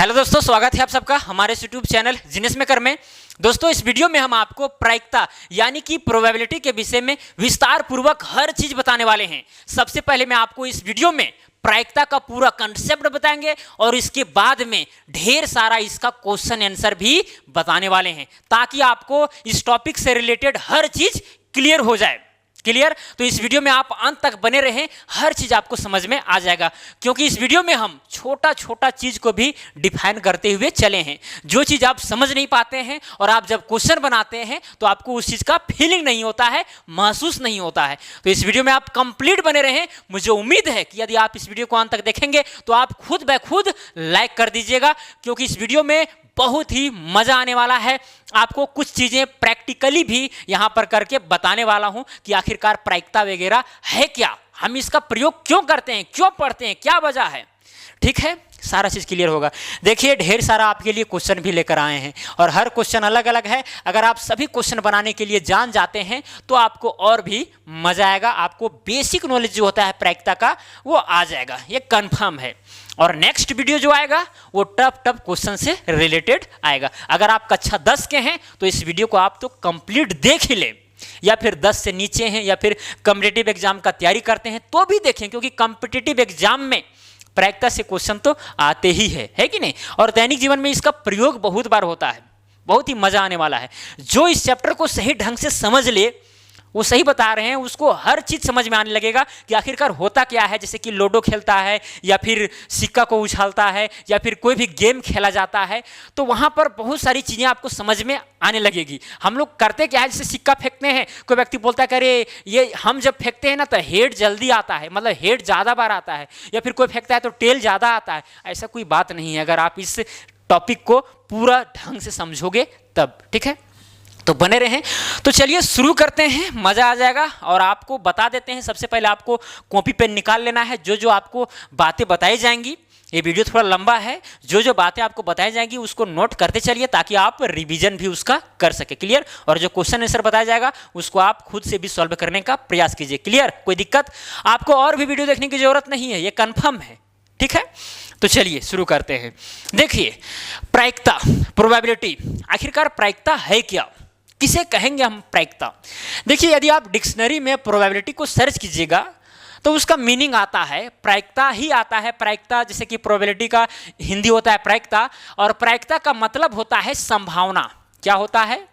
Hello दोस्तों, स्वागत है आप सबका हमारे यूट्यूब चैनल जीनियस मेकर में। दोस्तों, इस वीडियो में हम आपको प्रायिकता यानी कि प्रोबेबिलिटी के विषय में विस्तार पूर्वक हर चीज बताने वाले हैं। सबसे पहले मैं आपको इस वीडियो में प्रायिकता का पूरा कंसेप्ट बताएंगे और इसके बाद में ढेर सारा इसका क्वेश्चन आंसर भी बताने वाले हैं, ताकि आपको इस टॉपिक से रिलेटेड हर चीज क्लियर हो जाए। क्लियर? तो इस वीडियो में आप अंत तक बने रहें, हर चीज आपको समझ में आ जाएगा, क्योंकि इस वीडियो में हम छोटा छोटा चीज को भी डिफाइन करते हुए चले हैं। जो चीज आप समझ नहीं पाते हैं और आप जब क्वेश्चन बनाते हैं तो आपको उस चीज का फीलिंग नहीं होता है, महसूस नहीं होता है। तो इस वीडियो में आप कंप्लीट बने रहें। मुझे उम्मीद है कि यदि आप इस वीडियो को अंत तक देखेंगे तो आप खुद ब खुद लाइक कर दीजिएगा, क्योंकि इस वीडियो में बहुत ही मजा आने वाला है। आपको कुछ चीजें प्रैक्टिकली भी यहां पर करके बताने वाला हूं कि आखिरकार प्रायिकता वगैरह है क्या, हम इसका प्रयोग क्यों करते हैं, क्यों पढ़ते हैं, क्या वजह है। ठीक है, सारा चीज क्लियर होगा। देखिए, ढेर सारा आपके लिए क्वेश्चन भी लेकर आए हैं और हर क्वेश्चन अलग अलग है। अगर आप सभी क्वेश्चन बनाने के लिए जान जाते हैं तो आपको और भी मजा आएगा। आपको बेसिक नॉलेज जो होता है प्रायिकता का वो आ जाएगा, ये कंफर्म है। और नेक्स्ट वीडियो जो आएगा वो टफ क्वेश्चन से रिलेटेड आएगा। अगर आप कक्षा 10 के हैं तो इस वीडियो को आप तो कंप्लीट देख ही लें, या फिर 10 से नीचे हैं या फिर कॉम्पिटिटिव एग्जाम का तैयारी करते हैं तो भी देखें, क्योंकि कॉम्पिटिटिव एग्जाम में प्रायिकता से क्वेश्चन तो आते ही है कि नहीं। और दैनिक जीवन में इसका प्रयोग बहुत बार होता है, बहुत ही मजा आने वाला है। जो इस चैप्टर को सही ढंग से समझ ले, वो सही बता रहे हैं, उसको हर चीज समझ में आने लगेगा कि आखिरकार होता क्या है। जैसे कि लूडो खेलता है या फिर सिक्का को उछालता है या फिर कोई भी गेम खेला जाता है, तो वहां पर बहुत सारी चीजें आपको समझ में आने लगेगी। हम लोग करते क्या है, जैसे सिक्का फेंकते हैं, कोई व्यक्ति बोलता है कि अरे ये हम जब फेंकते हैं ना तो हेड जल्दी आता है, मतलब हेड ज्यादा बार आता है, या फिर कोई फेंकता है तो टेल ज्यादा आता है। ऐसा कोई बात नहीं है अगर आप इस टॉपिक को पूरा ढंग से समझोगे तब। ठीक है, तो बने रहें। तो चलिए शुरू करते हैं, मजा आ जाएगा। और आपको बता देते हैं, सबसे पहले आपको कॉपी पेन निकाल लेना है। जो आपको बातें बताई जाएंगी, ये वीडियो थोड़ा लंबा है, जो बातें आपको बताई जाएंगी उसको नोट करते चलिए, ताकि आप रिवीजन भी उसका कर सके। क्लियर? और जो क्वेश्चन आंसर बताया जाएगा उसको आप खुद से भी सॉल्व करने का प्रयास कीजिए। क्लियर? कोई दिक्कत? आपको और भी वीडियो देखने की जरूरत नहीं है, ये कंफर्म है। ठीक है, तो चलिए शुरू करते हैं। देखिए, प्रायिकता, प्रोबेबिलिटी, आखिरकार प्रायिकता है क्या, किसे कहेंगे हम प्रायिकता। देखिए, यदि आप डिक्शनरी में प्रोबेबिलिटी को सर्च कीजिएगा तो उसका मीनिंग आता है प्रायिकता ही आता है। प्रायिकता, जैसे कि प्रोबेबिलिटी का हिंदी होता है प्रायिकता, और प्रायिकता का मतलब होता है संभावना। क्या होता है?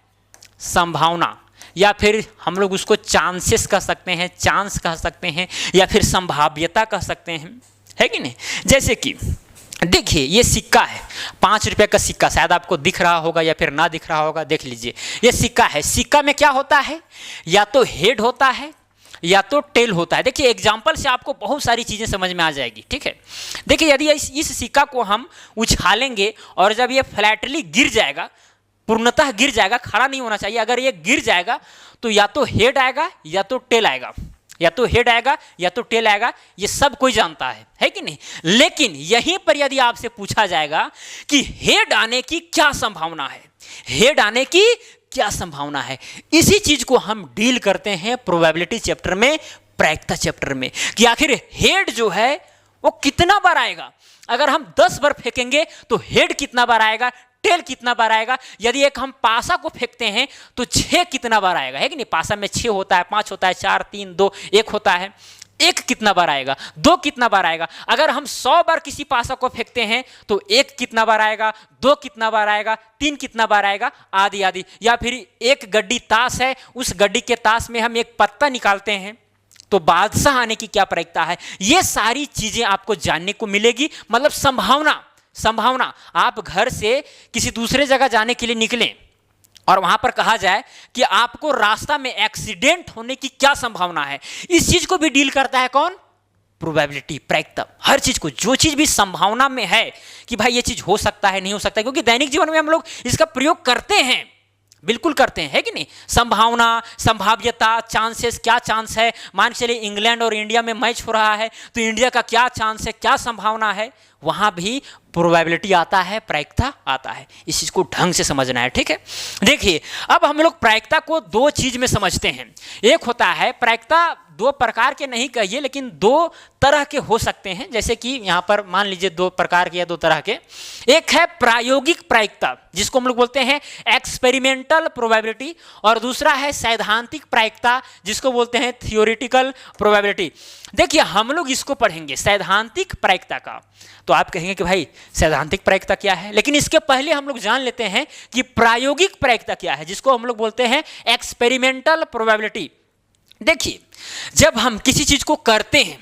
संभावना, या फिर हम लोग उसको चांसेस कह सकते हैं, चांस कह सकते हैं, या फिर संभाव्यता कह सकते हैं, है कि नहीं। जैसे कि देखिए, ये सिक्का है, 5 रुपये का सिक्का, शायद आपको दिख रहा होगा या फिर ना दिख रहा होगा, देख लीजिए। ये सिक्का है, सिक्का में क्या होता है, या तो हेड होता है या तो टेल होता है। देखिए, एग्जाम्पल से आपको बहुत सारी चीजें समझ में आ जाएगी। ठीक है, देखिए, यदि इस सिक्का को हम उछालेंगे और जब ये फ्लैटली गिर जाएगा, पूर्णतः गिर जाएगा, खड़ा नहीं होना चाहिए, अगर ये गिर जाएगा तो या तो हेड आएगा या तो टेल आएगा, या तो हेड आएगा या तो टेल आएगा। ये सब कोई जानता है कि नहीं। लेकिन यहीं पर यदि आपसे पूछा जाएगा कि हेड आने की क्या संभावना है, हेड आने की क्या संभावना है, इसी चीज को हम डील करते हैं प्रोबेबिलिटी चैप्टर में, प्रायिकता चैप्टर में, कि आखिर हेड जो है वो कितना बार आएगा। अगर हम 10 बार फेंकेंगे तो हेड कितना बार आएगा, टेल कितना बार आएगा। यदि एक हम पासा को फेंकते हैं तो 6 कितना बार आएगा, है कि नहीं। पासा में 6 होता है, 5 होता है, 4, 3, 2, 1 होता है। 1 कितना बार आएगा, 2 कितना बार आएगा। अगर हम 100 बार किसी पासा को फेंकते हैं तो 1 कितना बार आएगा, 2 कितना बार आएगा, 3 कितना बार आएगा, आदि आदि। या फिर एक गड्डी ताश है, उस गड्डी के ताश में हम एक पत्ता निकालते हैं तो बादशाह आने की क्या प्रायिकता है। ये सारी चीजें आपको जानने को मिलेगी। मतलब संभावना, आप घर से किसी दूसरे जगह जाने के लिए निकलें और वहां पर कहा जाए कि आपको रास्ता में एक्सीडेंट होने की क्या संभावना है, इस चीज को भी डील करता है कौन? प्रोबेबिलिटी, प्रायिकता। हर चीज को, जो चीज भी संभावना में है कि भाई ये चीज हो सकता है, नहीं हो सकता है, क्योंकि दैनिक जीवन में हम लोग इसका प्रयोग करते हैं, बिल्कुल करते हैं, है कि नहीं। संभावना, संभाव्यता, चांसेस, क्या चांस है। मान चलिए इंग्लैंड और इंडिया में मैच हो रहा है तो इंडिया का क्या चांस है, क्या संभावना है, वहां भी प्रोबेबिलिटी आता है, प्रायिकता आता है। इस चीज को ढंग से समझना है। ठीक है, देखिए, अब हम लोग प्रायिकता को 2 चीज में समझते हैं। एक होता है प्रायिकता दो प्रकार के नहीं कहिए, लेकिन दो तरह के हो सकते हैं। जैसे कि यहाँ पर मान लीजिए दो प्रकार के या दो तरह के। एक है प्रायोगिक प्रायिकता, जिसको हम लोग बोलते हैं एक्सपेरिमेंटल प्रोबेबिलिटी, और दूसरा है सैद्धांतिक प्रायिकता, जिसको बोलते हैं थियोरेटिकल प्रोबेबिलिटी। देखिए हम लोग इसको पढ़ेंगे सैद्धांतिक प्रायिकता का, तो आप कहेंगे कि भाई सैद्धांतिक प्रायिकता क्या है, लेकिन इसके पहले हम लोग जान लेते हैं कि प्रायोगिक प्रायिकता क्या है, जिसको हम लोग बोलते हैं एक्सपेरिमेंटल प्रोबेबिलिटी। देखिए जब हम किसी चीज को करते हैं,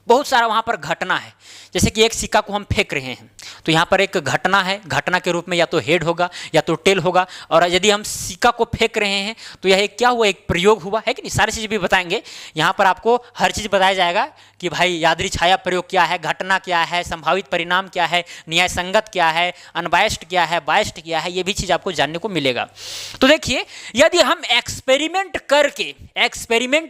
बहुत सारा वहां पर घटना है। जैसे कि एक सिक्का को हम फेंक रहे हैं, तो यहाँ पर एक घटना है, घटना के रूप में या तो हेड होगा या तो टेल होगा। और यदि हम सिक्का को फेंक रहे हैं तो यह एक क्या हुआ, एक प्रयोग हुआ है कि नहीं। सारी चीज़ भी बताएंगे यहाँ पर, आपको हर चीज़ बताया जाएगा कि भाई यादृ छाया प्रयोग क्या है, घटना क्या है, संभावित परिणाम क्या है, न्याय संगत क्या है, अनबायस्ड क्या है, बायस्ड क्या है, ये भी चीज़ आपको जानने को मिलेगा। तो देखिए यदि हम एक्सपेरिमेंट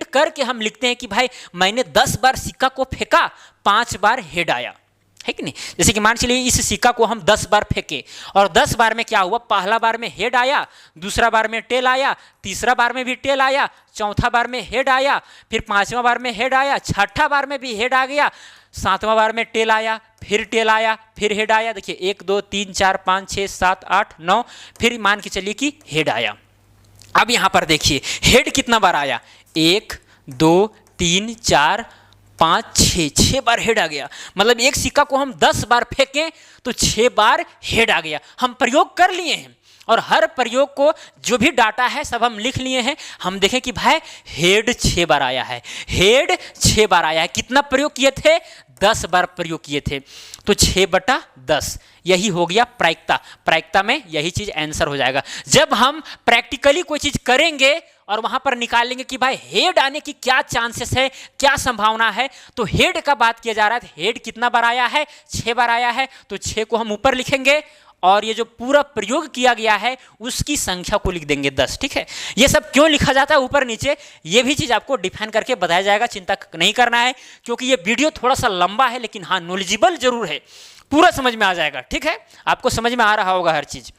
करके हम लिखते हैं कि भाई मैंने 10 बार सिक्का को फेंका, 5 बार हेड आया, है कि नहीं। जैसे कि मान चलिए इस सिक्का को हम 10 बार फेंके और 10 बार में क्या हुआ, पहला बार में हेड आया, दूसरा बार में टेल आया, तीसरा बार में भी टेल आया, चौथा बार में हेड आया, फिर 5वां बार में हेड आया, छठा बार में भी हेड आ गया, 7वां बार में टेल आया, फिर टेल आया, फिर हेड आया। देखिए 1 2 3 4 5 6 7 8 9, फिर मान के चलिए कि हेड आया। अब यहाँ पर देखिए हेड कितना बार आया, 1 2 3 4 5 6 बार हेड आ गया। मतलब एक सिक्का को हम 10 बार फेंकें तो 6 बार हेड आ गया। हम प्रयोग कर लिए हैं और हर प्रयोग को जो भी डाटा है सब हम लिख लिए हैं। हम देखें कि भाई हेड 6 बार आया है, हेड 6 बार आया है। कितना प्रयोग किए थे, 10 बार प्रयोग किए थे, तो 6/10 यही हो गया प्रायिकता। प्रायिकता में यही चीज आंसर हो जाएगा। जब हम प्रैक्टिकली कोई चीज करेंगे और वहां पर निकालेंगे कि भाई हेड आने की क्या चांसेस है, क्या संभावना है, तो हेड का बात किया जा रहा है। हेड कितना बार आया है, 6 बार आया है, तो 6 को हम ऊपर लिखेंगे और ये जो पूरा प्रयोग किया गया है उसकी संख्या को लिख देंगे 10। ठीक है, ये सब क्यों लिखा जाता है ऊपर नीचे, ये भी चीज आपको डिफाइन करके बताया जाएगा। चिंता नहीं करना है, क्योंकि ये वीडियो थोड़ा सा लंबा है, लेकिन हाँ नॉलेजेबल जरूर है, पूरा समझ में आ जाएगा। ठीक है, आपको समझ में आ रहा होगा हर चीज।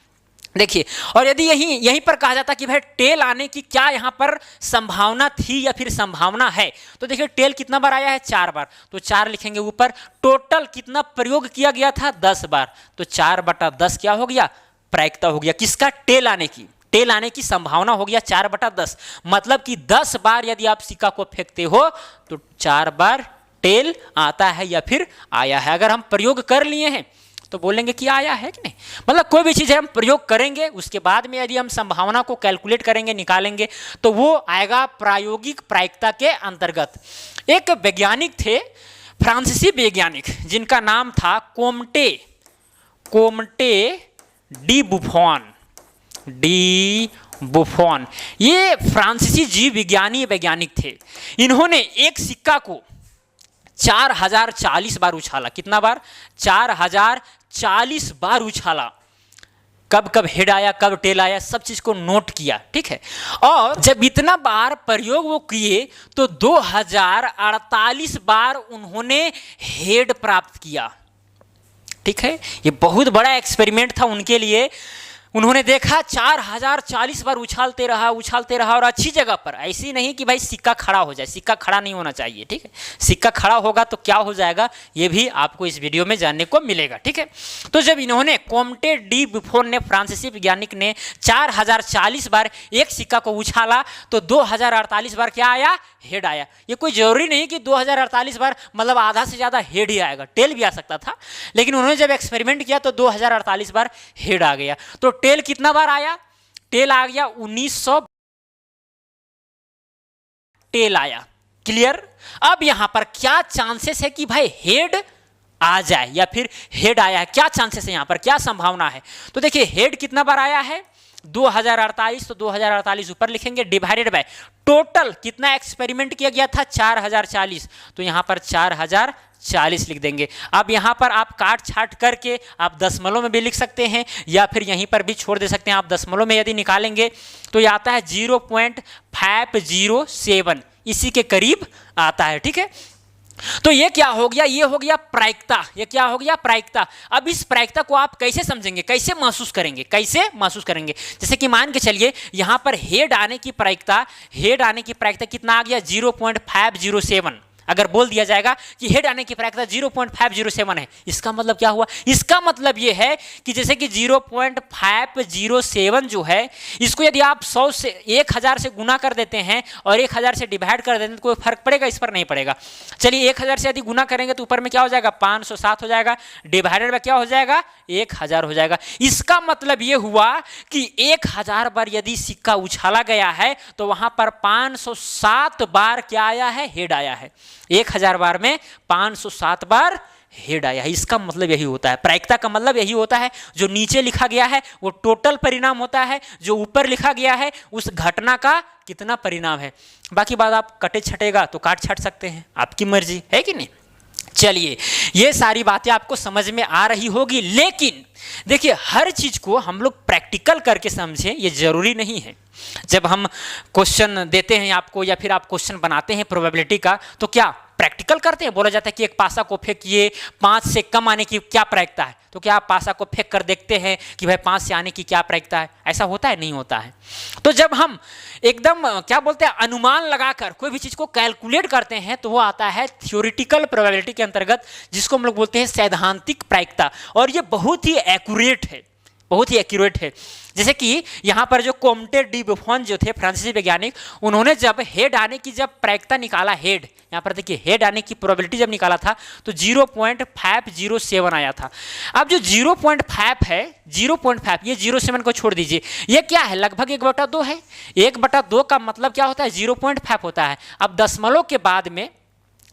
देखिए, और यदि यहीं पर कहा जाता कि भाई टेल आने की क्या यहाँ पर संभावना थी या फिर संभावना है, तो देखिए टेल कितना बार आया है, 4 बार, तो 4 लिखेंगे ऊपर। टोटल कितना प्रयोग किया गया था, 10 बार, तो 4/10 क्या हो गया, प्रायिकता हो गया। किसका, टेल आने की। टेल आने की संभावना हो गया 4/10। मतलब कि 10 बार यदि आप सिक्का को फेंकते हो तो 4 बार टेल आता है या फिर आया है। अगर हम प्रयोग कर लिए हैं तो बोलेंगे कि आया है कि नहीं। मतलब कोई भी चीज़ हम प्रयोग करेंगे, उसके बाद में यदि हम संभावना को कैलकुलेट करेंगे, निकालेंगे, तो वो आएगा प्रायोगिक प्रायिकता के अंतर्गत। एक वैज्ञानिक थे, फ्रांसीसी वैज्ञानिक, जिनका नाम था कोमटे डी बुफॉन। ये फ्रांसीसी जीव विज्ञानी वैज्ञानिक थे। इन्होंने एक सिक्का को 4040 बार उछाला। कितना बार, 4040 बार उछाला। कब कब हेड आया, कब टेल आया, सब चीज को नोट किया। ठीक है, और जब इतना बार प्रयोग वो किए तो 2048 बार उन्होंने हेड प्राप्त किया। ठीक है, ये बहुत बड़ा एक्सपेरिमेंट था उनके लिए। उन्होंने देखा 4040 बार उछालते रहा और अच्छी जगह पर। ऐसी नहीं कि भाई सिक्का खड़ा हो जाए, सिक्का खड़ा नहीं होना चाहिए। ठीक है, सिक्का खड़ा होगा तो क्या हो जाएगा, ये भी आपको इस वीडियो में जानने को मिलेगा। ठीक है, तो जब इन्होंने कोमटे डी बुफॉन ने, फ्रांसीसी वैज्ञानिक ने 4040 बार एक सिक्का को उछाला तो 2048 बार क्या आया, हेड आया। ये कोई जरूरी नहीं कि 2048 बार मतलब आधा से ज्यादा हेड ही आएगा, टेल भी आ सकता था। लेकिन उन्होंने जब एक्सपेरिमेंट किया तो 2048 बार हेड आ गया। तो टेल कितना बार आया, टेल आ गया 1900 टेल आया। क्लियर। अब यहां पर क्या चांसेस है कि भाई हेड आ जाए या फिर हेड आया है, क्या चांसेस है यहां पर, क्या संभावना है। तो देखिए हेड कितना बार आया है, 2048, तो 2048 ऊपर लिखेंगे, डिवाइडेड बाय टोटल कितना एक्सपेरिमेंट किया गया था, 4040, तो यहां पर 4040 लिख देंगे। अब यहां पर आप काट छाट करके आप दशमलव में भी लिख सकते हैं या फिर यहीं पर भी छोड़ दे सकते हैं। आप दशमलव में यदि निकालेंगे तो ये आता है 0.507, इसी के करीब आता है। ठीक है, तो ये क्या हो गया, ये हो गया प्रायिकता। ये क्या हो गया, प्रायिकता। अब इस प्रायिकता को आप कैसे समझेंगे, कैसे महसूस करेंगे, कैसे महसूस करेंगे? जैसे कि मान के चलिए यहां पर हेड आने की प्रायिकता, हेड आने की प्रायिकता कितना आ गया, 0.507। अगर बोल दिया जाएगा कि हेड आने की प्रायिकता 0.507 है, इसका मतलब क्या हुआ? इसका मतलब ये है कि जैसे कि 0.507 जो है, इसको यदि आप 100 से 1000 से गुना कर देते हैं और 1000 से डिवाइड कर देते हैं तो कोई फर्क पड़ेगा? इस पर नहीं पड़ेगा। चलिए 1000 से यदि गुना करेंगे तो ऊपर में क्या हो जाएगा, 507 हो जाएगा, डिवाइडेड में क्या हो जाएगा, 1000 हो जाएगा। इसका मतलब ये हुआ कि 1000 बार यदि सिक्का उछाला गया है तो वहां पर 507 बार क्या आया है, हेड आया है। 1000 बार में 507 बार हेड आया है। इसका मतलब यही होता है, प्रायिकता का मतलब यही होता है, जो नीचे लिखा गया है वो टोटल परिणाम होता है, जो ऊपर लिखा गया है उस घटना का कितना परिणाम है। बाकी बात आप कटे छटेगा तो काट छट सकते हैं, आपकी मर्जी है कि नहीं। चलिए ये सारी बातें आपको समझ में आ रही होगी, लेकिन देखिए हर चीज को हम लोग प्रैक्टिकल करके समझें ये जरूरी नहीं है। जब हम क्वेश्चन देते हैं आपको या फिर आप क्वेश्चन बनाते हैं प्रोबेबिलिटी का, तो क्या प्रैक्टिकल करते हैं? बोला जाता है कि एक पासा को फेंकिए, 5 से कम आने की क्या प्रायिकता है, तो क्या आप पासा को फेंक कर देखते हैं कि भाई 5 से आने की क्या प्रायिकता है? ऐसा होता है? नहीं होता है। तो जब हम एकदम क्या बोलते हैं, अनुमान लगाकर कोई भी चीज को कैलकुलेट करते हैं तो वो आता है थ्योरेटिकल प्रोबेबिलिटी के अंतर्गत, जिसको हम लोग बोलते हैं सैद्धांतिक प्रायिकता। और ये बहुत ही एक्यूरेट है, बहुत ही एक्यूरेट है। जैसे कि यहाँ पर जो कॉम्टे डी बुफॉन जो थे फ्रांसीसी वैज्ञानिक, उन्होंने जब हेड आने की जब प्रायिकता निकाला, हेड यहाँ पर देखिए हेड आने की प्रोबेबिलिटी जब निकाला था तो 0.507 आया था। अब जो 0.5 है, 0.5 ये 0.7 को छोड़ दीजिए, ये क्या है, लगभग 1/2 है। 1/2 का मतलब क्या होता है, 0.5 होता है। अब दशमलव के बाद में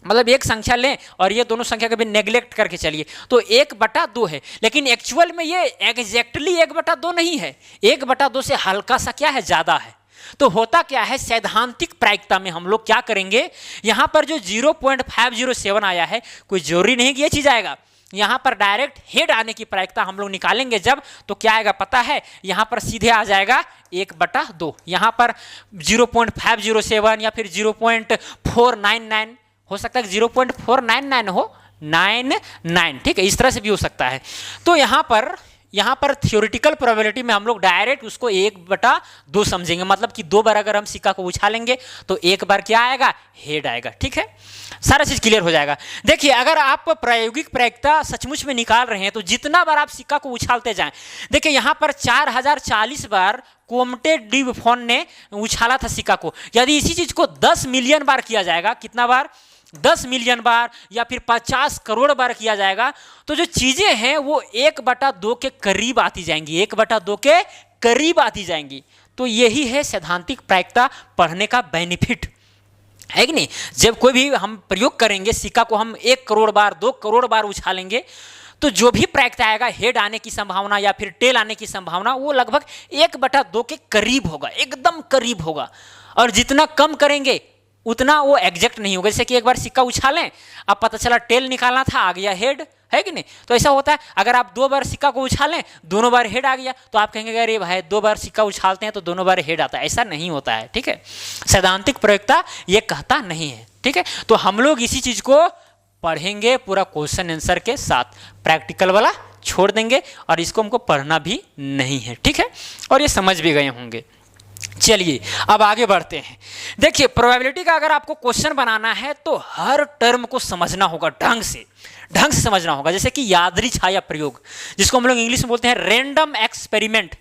मतलब एक संख्या लें और ये दोनों संख्या कभी नेग्लेक्ट करके चलिए तो 1/2 है, लेकिन एक्चुअल में ये एग्जैक्टली 1/2 नहीं है, 1/2 से हल्का सा क्या है, ज्यादा है। तो होता क्या है, सैद्धांतिक प्रायिकता में हम लोग क्या करेंगे, यहां पर जो 0.507 आया है, कोई जरूरी नहीं कि ये चीज आएगा। यहां पर डायरेक्ट हेड आने की प्रायिकता हम लोग निकालेंगे जब, तो क्या आएगा पता है, यहां पर सीधे आ जाएगा 1/2। यहां पर 0.507 या फिर 0.499 हो सकता है, 0.499 हो, 99, ठीक है, इस तरह से भी हो सकता है। तो यहाँ पर थ्योरेटिकल प्रोबेबिलिटी में हम लोग डायरेक्ट उसको 1/2 समझेंगे, मतलब कि 2 बार अगर हम सिक्का को उछालेंगे तो 1 बार क्या आएगा, हेड आएगा। ठीक है, सारा चीज क्लियर हो जाएगा। देखिए अगर आप प्रायोगिक प्रायिकता सचमुच में निकाल रहे हैं तो जितना बार आप सिक्का को उछालते जाएं, देखिए यहाँ पर 4040 बार कॉम्टे डी बुफॉन ने उछाला था सिक्का को। यदि इसी चीज को 10 मिलियन बार किया जाएगा, कितना बार, 10 मिलियन बार या फिर 50 करोड़ बार किया जाएगा, तो जो चीजें हैं वो 1/2 के करीब आती जाएंगी, 1/2 के करीब आती जाएंगी। तो यही है सैद्धांतिक प्रायिकता पढ़ने का बेनिफिट, है कि नहीं। जब कोई भी हम प्रयोग करेंगे, सिक्का को हम 1 करोड़ बार 2 करोड़ बार उछालेंगे, तो जो भी प्रायिकता आएगा, हेड आने की संभावना या फिर टेल आने की संभावना, वो लगभग 1/2 के करीब होगा, एकदम करीब होगा। और जितना कम करेंगे उतना वो एग्जैक्ट नहीं होगा। जैसे कि एक बार सिक्का उछालें, अब पता चला टेल निकालना था, आ गया हेड, है कि नहीं। तो ऐसा होता है, अगर आप 2 बार सिक्का को उछालें, दोनों बार हेड आ गया, तो आप कहेंगे अरे भाई 2 बार सिक्का उछालते हैं तो दोनों बार हेड आता है। ऐसा नहीं होता है, ठीक है। सैद्धांतिक प्रायिकता ये कहता नहीं है, ठीक है। तो हम लोग इसी चीज को पढ़ेंगे पूरा क्वेश्चन आंसर के साथ, प्रैक्टिकल वाला छोड़ देंगे और इसको हमको पढ़ना भी नहीं है, ठीक है। और ये समझ भी गए होंगे। चलिए अब आगे बढ़ते हैं। देखिए प्रोबेबिलिटी का अगर आपको क्वेश्चन बनाना है तो हर टर्म को समझना होगा, ढंग से समझना होगा। जैसे कि यादृच्छिक छाया प्रयोग, जिसको हम लोग इंग्लिश में बोलते हैं रैंडम एक्सपेरिमेंट।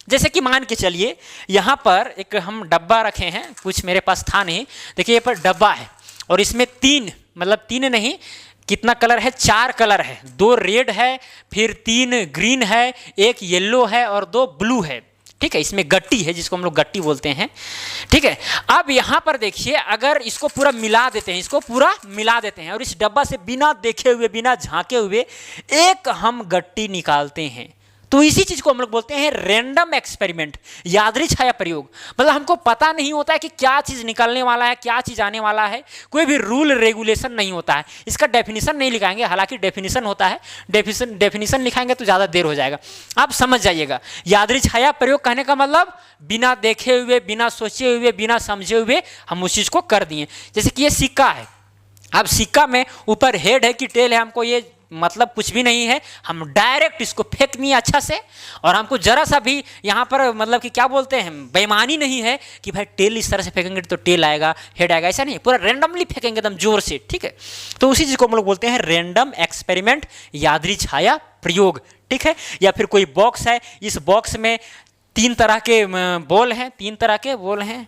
जैसे कि मान के चलिए यहाँ पर एक हम डब्बा रखे हैं, कुछ मेरे पास था नहीं, देखिए ये पर डब्बा है और इसमें 3 नहीं, कितना कलर है, 4 कलर है, 2 रेड है, फिर 3 ग्रीन है, 1 येलो है और 2 ब्लू है, ठीक है। इसमें गट्टी है, जिसको हम लोग गट्टी बोलते हैं, ठीक है। अब यहाँ पर देखिए, अगर इसको पूरा मिला देते हैं और इस डब्बा से बिना देखे हुए, बिना झांके हुए एक हम गट्टी निकालते हैं, तो इसी चीज को हम लोग बोलते हैं रैंडम एक्सपेरिमेंट, यादृच्छिक छाया प्रयोग। मतलब हमको पता नहीं होता है कि क्या चीज निकलने वाला है, क्या चीज आने वाला है, कोई भी रूल रेगुलेशन नहीं होता है। इसका डेफिनेशन नहीं लिखाएंगे, हालांकि डेफिनेशन होता है, डेफिनेशन लिखाएंगे तो ज्यादा देर हो जाएगा। आप समझ जाइएगा, यादृच्छिक छाया प्रयोग कहने का मतलब बिना देखे हुए, बिना सोचे हुए, बिना समझे हुए हम उस चीज को कर दिए। जैसे कि ये सिक्का है, अब सिक्का में ऊपर हेड है कि टेल है हमको ये मतलब कुछ भी नहीं है, हम डायरेक्ट इसको फेंक दिए अच्छा से, और हमको जरा सा भी यहाँ पर मतलब कि क्या बोलते हैं बेईमानी नहीं है कि भाई टेल इस तरह से फेंकेंगे तो टेल आएगा हेड आएगा, ऐसा नहीं, पूरा रैंडमली फेंकेंगे एकदम जोर से, ठीक है। तो उसी चीज़ को हम लोग बोलते हैं रैंडम एक्सपेरिमेंट, यादृच्छिक छाया प्रयोग, ठीक है। या फिर कोई बॉक्स है, इस बॉक्स में 3 तरह के बॉल हैं, 3 तरह के बॉल हैं,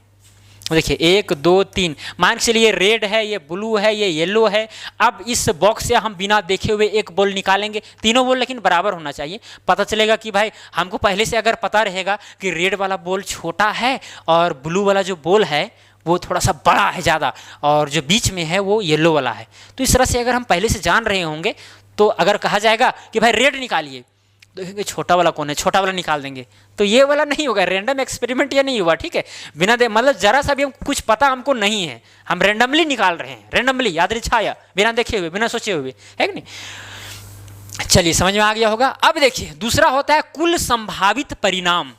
देखिए 1 2 3, मान के चलिए रेड है, ये ब्लू है, ये येलो है। अब इस बॉक्स से हम बिना देखे हुए एक बॉल निकालेंगे, तीनों बॉल लेकिन बराबर होना चाहिए, पता चलेगा कि भाई हमको पहले से अगर पता रहेगा कि रेड वाला बॉल छोटा है और ब्लू वाला जो बॉल है वो थोड़ा सा बड़ा है ज़्यादा, और जो बीच में है वो येलो वाला है। तो इस तरह से अगर हम पहले से जान रहे होंगे तो अगर कहा जाएगा कि भाई रेड निकालिए, देखेंगे छोटा वाला कौन है, छोटा वाला निकाल देंगे, तो ये वाला नहीं होगा, रैंडम एक्सपेरिमेंट ये नहीं हुआ, ठीक है। बिना दे मतलब जरा सा भी हम कुछ पता हमको नहीं है, हम रैंडमली निकाल रहे हैं, रैंडमली यादृच्छिक छाया, बिना देखे हुए, बिना सोचे हुए, है कि नहीं। चलिए समझ में आ गया होगा। अब देखिए दूसरा होता है कुल संभावित परिणाम।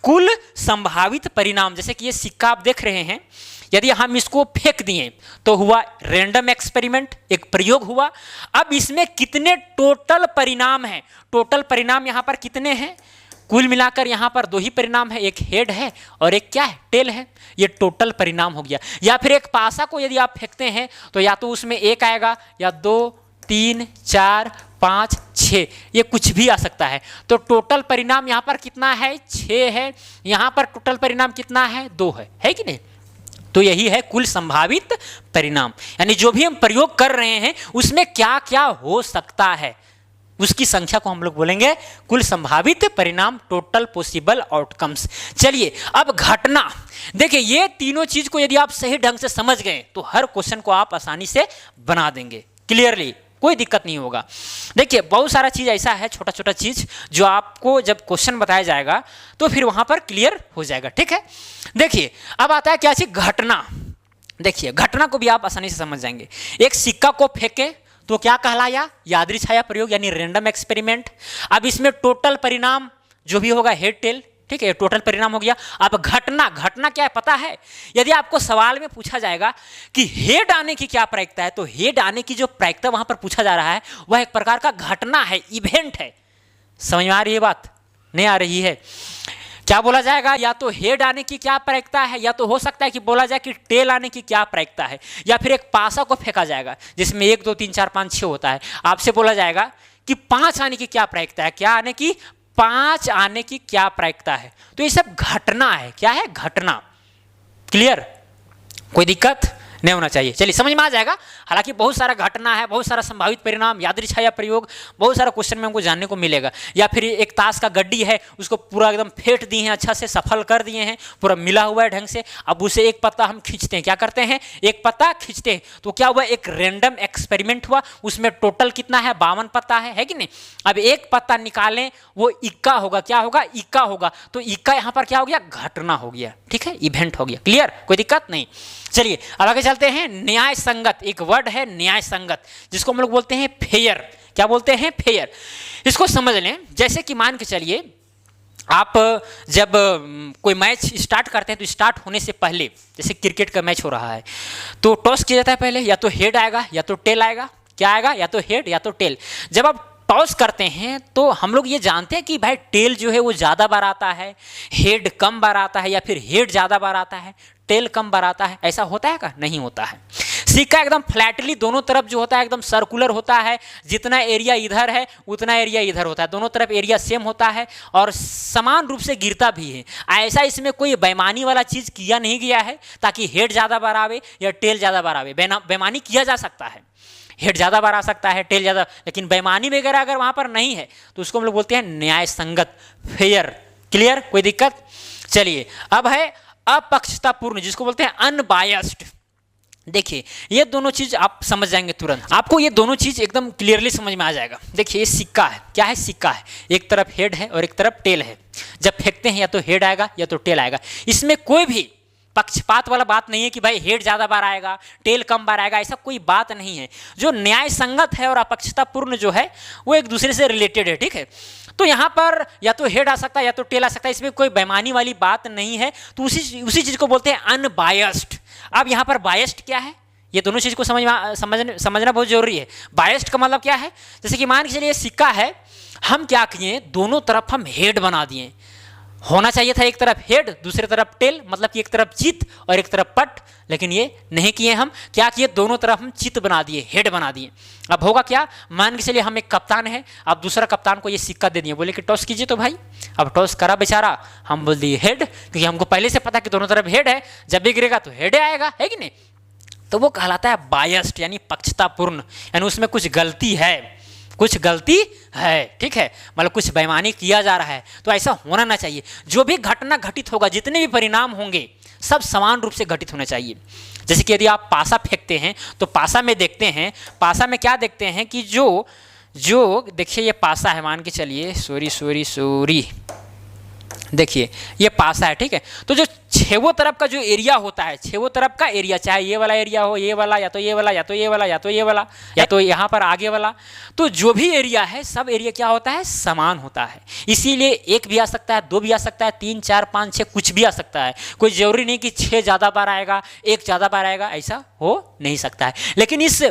कुल संभावित परिणाम, जैसे कि ये सिक्का आप देख रहे हैं, यदि हम इसको फेंक दिए तो हुआ रैंडम एक्सपेरिमेंट, एक प्रयोग हुआ। अब इसमें कितने टोटल परिणाम हैं, टोटल परिणाम यहाँ पर कितने हैं, कुल मिलाकर यहाँ पर 2 ही परिणाम है, एक हेड है और एक क्या है, टेल है, ये टोटल परिणाम हो गया। या फिर एक पासा को यदि आप फेंकते हैं तो या तो उसमें 1 आएगा या 2 3 4 5 6, ये कुछ भी आ सकता है। तो टोटल परिणाम यहाँ पर कितना है, 6 है, यहाँ पर टोटल परिणाम कितना है, 2 है कि नहीं। तो यही है कुल संभावित परिणाम, यानी जो भी हम प्रयोग कर रहे हैं उसमें क्या क्या हो सकता है उसकी संख्या को हम लोग बोलेंगे कुल संभावित परिणाम, टोटल पॉसिबल आउटकम्स। चलिए अब घटना, देखिए ये तीनों चीज को यदि आप सही ढंग से समझ गए तो हर क्वेश्चन को आप आसानी से बना देंगे क्लियरली, कोई दिक्कत नहीं होगा। देखिए बहुत सारा चीज़ ऐसा है, छोटा छोटा चीज़ जो आपको जब क्वेश्चन बताया जाएगा तो फिर वहाँ पर क्लियर हो जाएगा, ठीक है। देखिए अब आता है क्या चीज़, घटना। देखिए घटना को भी आप आसानी से समझ जाएंगे। एक सिक्का को फेंके तो क्या कहलाया, यादृच्छिक छाया प्रयोग यानी रैंडम एक्सपेरिमेंट। अब इसमें टोटल परिणाम जो भी होगा हेड टेल, ठीक है, टोटल परिणाम हो गया। अब घटना, घटना क्या है पता है, यदि आपको सवाल में पूछा जाएगा कि हेड आने की क्या प्रायिकता है, तो हेड आने की जो प्रायिकता वहां पर पूछा जा रहा है वह एक प्रकार का घटना है, इवेंट है। समझ में आ रही है बात, नहीं आ रही है, क्या बोला जाएगा, या तो हेड आने की क्या प्रायिकता है, या तो हो सकता है कि बोला जाए कि टेल आने की क्या प्रायिकता है, या फिर एक पासा को फेंका जाएगा जिसमें 1 2 3 4 5 6 होता है, आपसे बोला जाएगा कि 5 आने की क्या प्रायिकता है, क्या आने की, 5 आने की क्या प्रायिकता है। तो ये सब घटना है, क्या है, घटना। क्लियर, कोई दिक्कत नहीं होना चाहिए। चलिए समझ में आ जाएगा। हालांकि बहुत सारा घटना है, बहुत सारा संभावित परिणाम, यादृच्छिक छाया प्रयोग, बहुत सारा क्वेश्चन में हमको जानने को मिलेगा। या फिर एक ताश का गड्डी है, उसको पूरा एकदम फेंट दिए हैं, अच्छा से सफल कर दिए हैं, पूरा मिला हुआ है ढंग से, अब उसे एक पत्ता हम खींचते हैं, क्या करते हैं, एक पत्ता खींचते हैं, तो क्या हुआ, एक रैंडम एक्सपेरिमेंट हुआ, उसमें टोटल कितना है, 52 पत्ता है कि नहीं। अब एक पत्ता निकालें वो इक्का होगा, क्या होगा, इक्का होगा, तो इक्का यहाँ पर क्या हो गया, घटना हो गया, ठीक है, इवेंट हो गया। क्लियर, कोई दिक्कत नहीं। चलिए अब आगे चलते हैं। न्याय संगत, एक वर्ड है न्याय संगत, जिसको हम लोग बोलते हैं फेयर। क्या बोलते हैं, फेयर। इसको समझ लें, जैसे कि मान के चलिए आप जब कोई मैच स्टार्ट करते हैं तो स्टार्ट होने से पहले, जैसे क्रिकेट का मैच हो रहा है तो टॉस किया जाता है पहले, या तो हेड आएगा या तो टेल आएगा, क्या आएगा, या तो हेड या तो टेल। जब आप टॉस करते हैं तो हम लोग ये जानते हैं कि भाई टेल जो है वो ज़्यादा बार आता है, हेड कम बार आता है, या फिर हेड ज़्यादा बार आता है, टेल कम बार आता है। ऐसा होता है क्या, नहीं होता है। सिक्का एकदम फ्लैटली दोनों तरफ जो होता है एकदम सर्कुलर होता है, जितना एरिया इधर है उतना एरिया इधर होता है, दोनों तरफ एरिया सेम होता है और समान रूप से गिरता भी है। ऐसा इसमें कोई बेईमानी वाला चीज़ किया नहीं गया है ताकि हेड ज़्यादा बार आवे या टेल ज़्यादा बार आवे। बेईमानी किया जा सकता है, हेड ज़्यादा बार आ सकता है, टेल ज़्यादा, लेकिन बेईमानी वगैरह अगर वहाँ पर नहीं है तो उसको हम लोग बोलते हैं न्याय संगत, फेयर। क्लियर, कोई दिक्कत। चलिए अब है अपक्षतापूर्ण, जिसको बोलते हैं अनबायस्ड। देखिए ये दोनों चीज आप समझ जाएंगे तुरंत, आपको ये दोनों चीज एकदम क्लियरली समझ में आ जाएगा। देखिए ये सिक्का है, क्या है, सिक्का है, एक तरफ हेड है और एक तरफ टेल है। जब फेंकते हैं या तो हेड आएगा या तो टेल आएगा, इसमें कोई भी पक्षपात वाला बात नहीं है कि भाई हेड ज़्यादा बार आएगा टेल कम बार आएगा, ऐसा कोई बात नहीं है। जो न्याय संगत है और अपक्षतापूर्ण जो है वो एक दूसरे से रिलेटेड है, ठीक है। तो यहाँ पर या तो हेड आ सकता है या तो टेल आ सकता है, इसमें कोई बेईमानी वाली बात नहीं है। तो उसी चीज़ को बोलते हैं अनबायस्ड। अब यहाँ पर बायस्ड क्या है, ये दोनों चीज़ को समझना बहुत जरूरी है। बायस्ड का मतलब क्या है, जैसे कि मान के चलिए सिक्का है, हम क्या किए, दोनों तरफ हम हेड बना दिए। होना चाहिए था एक तरफ हेड, दूसरी तरफ टेल, मतलब कि एक तरफ चित और एक तरफ पट, लेकिन ये नहीं किए। हम क्या किए, दोनों तरफ हम चित बना दिए, हेड बना दिए। अब होगा क्या, मान के चलिए हम एक कप्तान है, अब दूसरा कप्तान को ये सिक्का दे दिए, बोले कि टॉस कीजिए। तो भाई अब टॉस करा बेचारा, हम बोल दिए हेड, क्योंकि हमको पहले से पता कि दोनों तरफ हेड है, जब भी गिरेगा तो हेड आएगा, है कि नहीं। तो वो कहलाता है बायस्ड, यानी पक्षतापूर्ण, यानी उसमें कुछ गलती है, कुछ गलती है, ठीक है, मतलब कुछ बेईमानी किया जा रहा है। तो ऐसा होना ना चाहिए। जो भी घटना घटित होगा, जितने भी परिणाम होंगे, सब समान रूप से घटित होने चाहिए। जैसे कि यदि आप पासा फेंकते हैं तो पासा में देखते हैं, पासा में क्या देखते हैं कि जो देखिए ये पासा है, मान के चलिए, सॉरी देखिए ये पासा है, ठीक है। तो जो छेवों तरफ का जो एरिया होता है, छेवों तरफ का एरिया, चाहे ये वाला एरिया हो, ये वाला, या तो ये वाला, या तो ये वाला, या तो ये वाला, या तो यहाँ पर आगे वाला, तो जो भी एरिया है, सब एरिया क्या होता है, समान होता है। इसीलिए एक भी आ सकता है, दो भी आ सकता है, 3 4 5 6 कुछ भी आ सकता है। कोई जरूरी नहीं कि 6 ज़्यादा बार आएगा, 1 ज़्यादा बार आएगा, ऐसा हो नहीं सकता है। लेकिन इस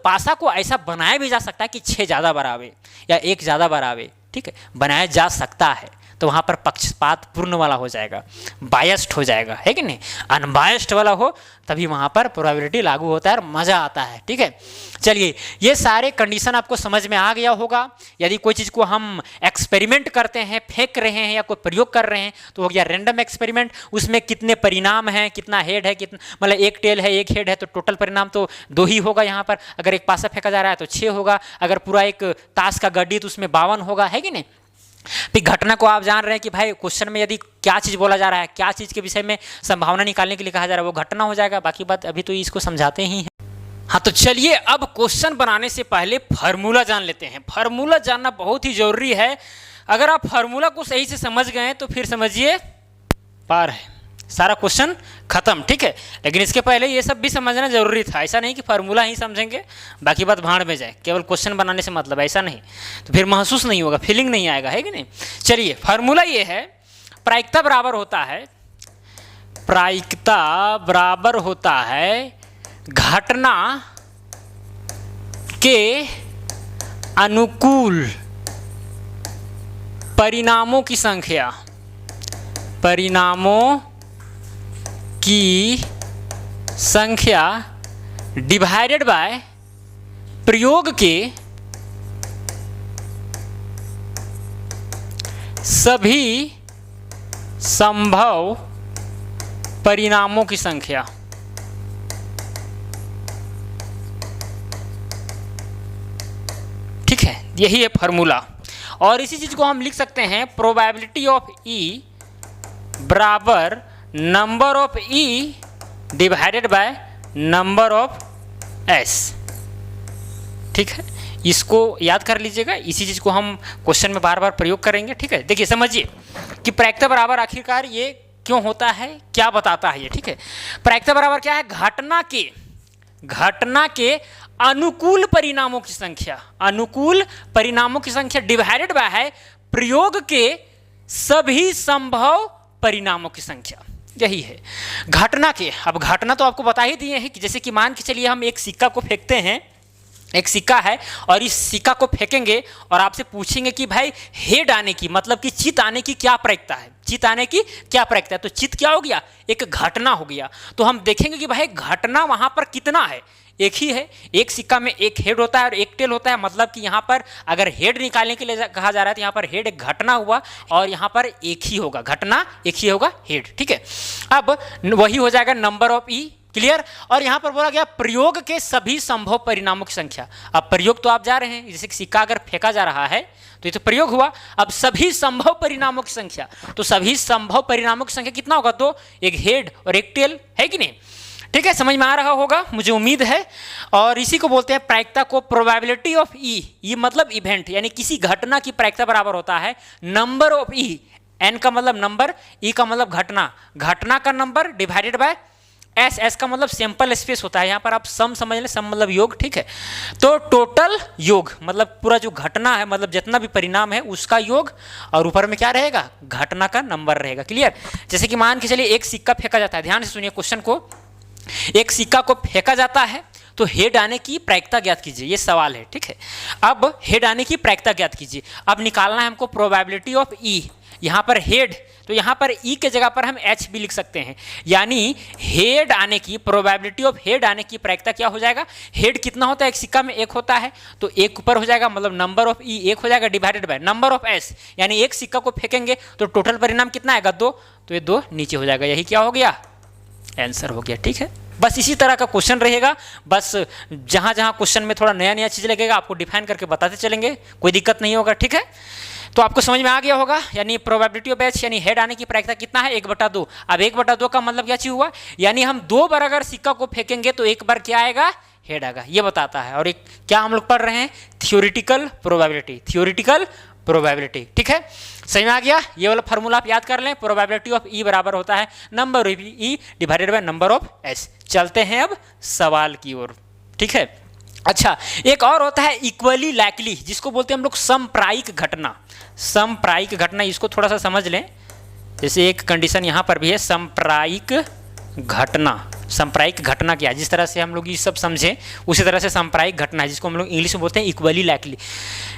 पासा को ऐसा बनाया भी जा सकता है कि 6 ज़्यादा बार आवे या 1 ज़्यादा बार आवे, ठीक है, बनाया जा सकता है। तो वहाँ पर पक्षपात पूर्ण वाला हो जाएगा, बायस्ड हो जाएगा, है कि नहीं। अनबायस्ड वाला हो तभी वहाँ पर प्रोबेबिलिटी लागू होता है और मज़ा आता है, ठीक है। चलिए, ये सारे कंडीशन आपको समझ में आ गया होगा। यदि कोई चीज़ को हम एक्सपेरिमेंट करते हैं, फेंक रहे हैं या कोई प्रयोग कर रहे हैं, तो हो गया रैंडम एक्सपेरिमेंट। उसमें कितने परिणाम हैं, कितना हेड है, कितना, मतलब एक टेल है, एक हेड है, तो टोटल परिणाम तो 2 ही होगा यहाँ पर। अगर एक पासा फेंका जा रहा है तो 6 होगा, अगर पूरा एक ताश का गड्डी तो उसमें 52 होगा, है कि नहीं। फिर घटना को आप जान रहे हैं कि भाई क्वेश्चन में यदि क्या चीज़ बोला जा रहा है, क्या चीज़ के विषय में संभावना निकालने के लिए कहा जा रहा है, वो घटना हो जाएगा। बाकी बात अभी तो इसको समझाते ही हैं। हाँ, तो चलिए अब क्वेश्चन बनाने से पहले फार्मूला जान लेते हैं। फार्मूला जानना बहुत ही जरूरी है। अगर आप फार्मूला को सही से समझ गए तो फिर समझिए पार है, सारा क्वेश्चन खत्म, ठीक है। लेकिन इसके पहले ये सब भी समझना जरूरी था। ऐसा नहीं कि फार्मूला ही समझेंगे बाकी बात भाड़ में जाए, केवल क्वेश्चन बनाने से मतलब, ऐसा नहीं, तो फिर महसूस नहीं होगा, फीलिंग नहीं आएगा, है कि नहीं। चलिए, फार्मूला ये है, प्रायिकता बराबर होता है घटना के अनुकूल परिणामों की संख्या डिवाइडेड बाय प्रयोग के सभी संभव परिणामों की संख्या। ठीक है, यही है फार्मूला। और इसी चीज को हम लिख सकते हैं, प्रोबेबिलिटी ऑफ ई बराबर number of E divided by number of S. ठीक है, इसको याद कर लीजिएगा। इसी चीज को हम क्वेश्चन में बार बार प्रयोग करेंगे। ठीक है, देखिए समझिए कि प्रायिकता बराबर आखिरकार ये क्यों होता है, क्या बताता है ये। ठीक है, प्रायिकता बराबर क्या है, घटना के अनुकूल परिणामों की संख्या डिवाइडेड बाय है प्रयोग के सभी संभव परिणामों की संख्या। यही है घटना के। अब घटना तो आपको बता ही दिए हैं कि जैसे कि मान के चलिए हम एक सिक्का को फेंकते हैं, एक सिक्का है और इस सिक्का को फेंकेंगे और आपसे पूछेंगे कि भाई हेड आने की, मतलब कि चित आने की क्या प्रायिकता है, चित आने की क्या प्रायिकता है। तो चित क्या हो गया, एक घटना हो गया। तो हम देखेंगे कि भाई घटना वहां पर कितना है, एक ही है। एक सिक्का में एक हेड होता है और एक टेल होता है, मतलब कि यहाँ पर अगर हेड निकालने के लिए कहा जा रहा है तो यहाँ पर हेड एक घटना हुआ और यहाँ पर एक ही होगा घटना, एक ही होगा हेड। ठीक है, अब वही हो जाएगा नंबर ऑफ ई। क्लियर। और यहाँ पर बोला गया प्रयोग के सभी संभव परिणामों की संख्या। अब प्रयोग तो आप जा रहे हैं, जैसे कि सिक्का अगर फेंका जा रहा है तो ये तो प्रयोग हुआ। अब सभी संभव परिणामों की संख्या, तो सभी संभव परिणामों की संख्या कितना होगा, तो एक हेड और एक टेल, है कि नहीं। ठीक है, समझ में आ रहा होगा मुझे उम्मीद है। और इसी को बोलते हैं प्रायिकता को प्रोबेबिलिटी ऑफ ई। ये मतलब इवेंट, यानी किसी घटना की प्रायिकता बराबर होता है नंबर ऑफ ई। एन का मतलब नंबर, ई का मतलब घटना, घटना का number divided by S. S का मतलब सैंपल स्पेस होता है, यहाँ पर आप सम समझ लें, सम मतलब योग। ठीक है, तो टोटल योग मतलब पूरा जो घटना है, मतलब जितना भी परिणाम है उसका योग, और ऊपर में क्या रहेगा, घटना का नंबर रहेगा। क्लियर। जैसे कि मान के चलिए एक सिक्का फेंका जाता है, ध्यान से सुनिए क्वेश्चन को। एक सिक्का को फेंका जाता है तो हेड आने की प्रायिकता ज्ञात कीजिए, ये सवाल है, ठीक है। अब हेड आने की प्रायिकता ज्ञात कीजिए। अब निकालना है हमको प्रोबेबिलिटी ऑफ ई। यहाँ पर हेड, तो यहाँ पर ई के जगह पर हम एच भी लिख सकते हैं, यानी हेड आने की प्रोबेबिलिटी ऑफ हेड आने की प्रायिकता क्या हो जाएगा। हेड कितना होता है, एक सिक्का में एक होता है, तो एक ऊपर हो जाएगा, मतलब नंबर ऑफ ई एक हो जाएगा divided by number of S, यानी एक सिक्का को फेंकेंगे तो टोटल परिणाम कितना आएगा, 2, तो ये 2 नीचे हो जाएगा। यही क्या हो गया, आंसर हो गया, ठीक है। बस इसी तरह का क्वेश्चन रहेगा, बस जहाँ जहाँ क्वेश्चन में थोड़ा नया नया चीज़ लगेगा आपको डिफाइन करके बताते चलेंगे, कोई दिक्कत नहीं होगा, ठीक है। तो आपको समझ में आ गया होगा, यानी प्रोबेबिलिटी ऑफ एच यानी हेड आने की प्रायिकता कितना है, 1/2। अब 1/2 का मतलब क्या चीज़ हुआ, यानी हम 2 बार अगर सिक्का को फेंकेंगे तो एक बार क्या आएगा, हेड आएगा, ये बताता है। और एक क्या हम लोग पढ़ रहे हैं, थियोरिटिकल प्रोबेबिलिटी, थियोरिटिकल प्रोबेबिलिटी, ठीक है। समझ में आ गया, ये वाला फार्मूला आप याद कर लें, प्रोबेबिलिटी ऑफ ई बराबर होता है number of E divided by number of S. चलते हैं अब सवाल की ओर, ठीक है। अच्छा, एक और होता है इक्वली लाइकली, जिसको बोलते हैं हम लोग समप्रायिक घटना। समप्रायिक घटना, इसको थोड़ा सा समझ लें। जैसे एक कंडीशन यहाँ पर भी है, समप्रायिक घटना। समप्रायिक घटना क्या है, जिस तरह से हम लोग ये सब समझें उसी तरह से समप्रायिक घटना है, जिसको हम लोग इंग्लिश में बोलते हैं इक्वली लाइकली।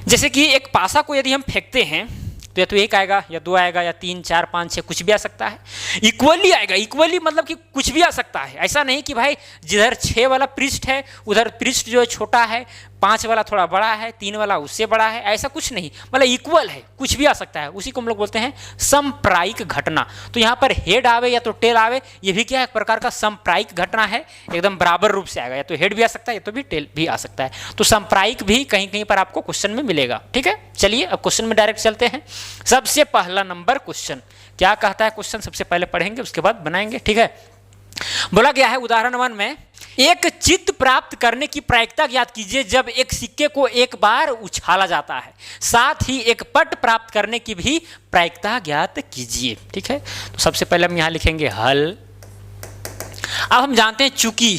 जैसे कि एक पासा को यदि हम फेंकते हैं तो या तो 1 आएगा या 2 आएगा या 3, 4, 5, 6 कुछ भी आ सकता है। इक्वली आएगा, इक्वली मतलब कि कुछ भी आ सकता है। ऐसा नहीं कि भाई जिधर 6 वाला पृष्ठ है उधर पृष्ठ जो है छोटा है, 5 वाला थोड़ा बड़ा है, 3 वाला उससे बड़ा है, ऐसा कुछ नहीं, मतलब इक्वल है, कुछ भी आ सकता है। उसी को हम लोग बोलते हैं समप्रायिक घटना। तो यहाँ पर हेड आवे या तो टेल आवे, ये भी क्या है, एक प्रकार का समप्रायिक घटना है, एकदम बराबर रूप से आएगा, या तो हेड भी आ सकता है या तो भी टेल भी आ सकता है। तो समप्रायिक भी कहीं कहीं पर आपको क्वेश्चन में मिलेगा, ठीक है। चलिए अब क्वेश्चन में डायरेक्ट चलते हैं। सबसे पहला नंबर क्वेश्चन क्या कहता है, क्वेश्चन सबसे पहले पढ़ेंगे उसके बाद बनाएंगे, ठीक है। बोला गया है उदाहरण 1 में, एक चित्त प्राप्त करने की प्रायिकता ज्ञात कीजिए जब एक सिक्के को एक बार उछाला जाता है, साथ ही एक पट प्राप्त करने की भी प्रायिकता ज्ञात कीजिए, ठीक है। तो सबसे पहले हम यहां लिखेंगे हल। अब हम जानते हैं चूंकि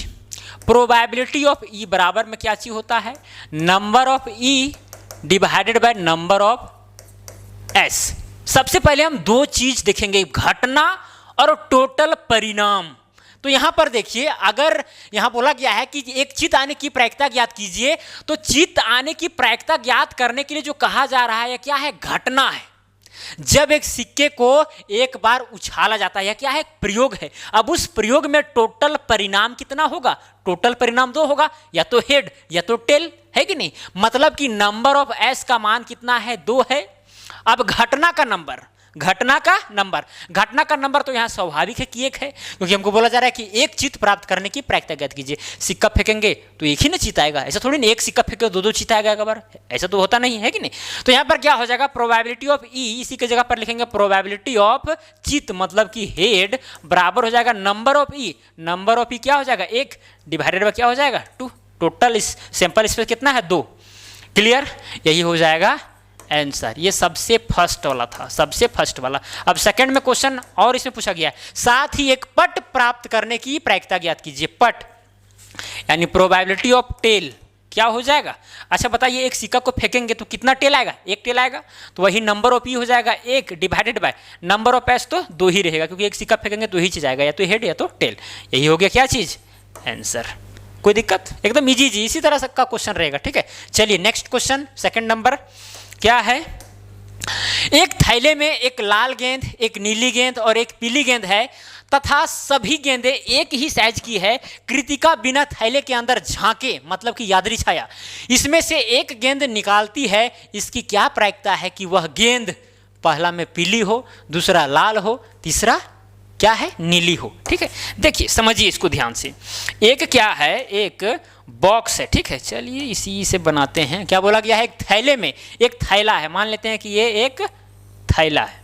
प्रोबेबिलिटी ऑफ ई बराबर में क्या चीज होता है, number of E divided by number of S. सबसे पहले हम 2 चीज देखेंगे, घटना और टोटल परिणाम। तो यहां पर देखिए, अगर यहां बोला गया है कि एक चित्त आने की प्रायिकता ज्ञात कीजिए, तो चित्त आने की प्रायिकता ज्ञात करने के लिए जो कहा जा रहा है, यह क्या है, घटना है। जब एक सिक्के को एक बार उछाला जाता है, यह क्या है, प्रयोग है। अब उस प्रयोग में टोटल परिणाम कितना होगा, टोटल परिणाम 2 होगा, या तो हेड या तो टेल, है कि नहीं। मतलब कि नंबर ऑफ एस का मान कितना है, 2 है। अब घटना का नंबर, घटना का नंबर तो यहाँ स्वाभाविक है कि 1 है, क्योंकि हमको बोला जा रहा है कि एक चित्त प्राप्त करने की प्रायिकता ज्ञात कीजिए। सिक्का फेंकेंगे तो एक ही ना चित्त आएगा, ऐसा थोड़ी नहीं एक सिक्का फेंके 2 चित्त आएगा एक बार, ऐसा तो होता नहीं है कि नहीं। तो यहाँ पर क्या हो जाएगा, प्रोबेबिलिटी ऑफ ई, इसी के जगह पर लिखेंगे प्रोबेबिलिटी ऑफ चित्त, मतलब कि हेड बराबर हो जाएगा number of e. Number of e क्या हो जाएगा, 1 डिवाइडेड बाय क्या हो जाएगा, 2। टोटल सैंपल स्पेस कितना है, 2। क्लियर, यही हो जाएगा आंसर। ये सबसे फर्स्ट वाला था, सबसे फर्स्ट वाला। अब सेकंड में क्वेश्चन और इसमें पूछा गया है, साथ ही एक पट प्राप्त करने की प्रायिकता ज्ञात कीजिए। पट यानी प्रोबेबिलिटी ऑफ टेल क्या हो जाएगा। अच्छा बताइए, एक सिक्का को फेंकेंगे तो कितना टेल आएगा, 1 टेल आएगा, तो वही नंबर ऑफ ई हो जाएगा 1 divided by number of S, तो 2 ही रहेगा, क्योंकि एक सिक्का फेंकेंगे 2 ही चीज आएगा, या तो हेड या तो टेल। यही हो गया क्या चीज, आंसर। कोई दिक्कत, एकदम इजी जी, इसी तरह का क्वेश्चन रहेगा, ठीक है। चलिए नेक्स्ट क्वेश्चन, सेकंड नंबर क्या है, एक थैले में एक लाल गेंद, एक नीली गेंद और एक पीली गेंद है तथा सभी गेंदें एक ही साइज की है। कृतिका बिना थैले के अंदर झांके, मतलब कि यादरी छाया, इसमें से एक गेंद निकालती है। इसकी क्या प्रायिकता है कि वह गेंद पहला में पीली हो, दूसरा लाल हो, तीसरा क्या है, नीली हो, ठीक है। देखिए समझिए इसको ध्यान से, एक क्या है, एक बॉक्स है, ठीक है। चलिए इसी से बनाते हैं। क्या बोला गया है, एक थैले में एक थैला है, मान लेते हैं कि ये एक थैला है,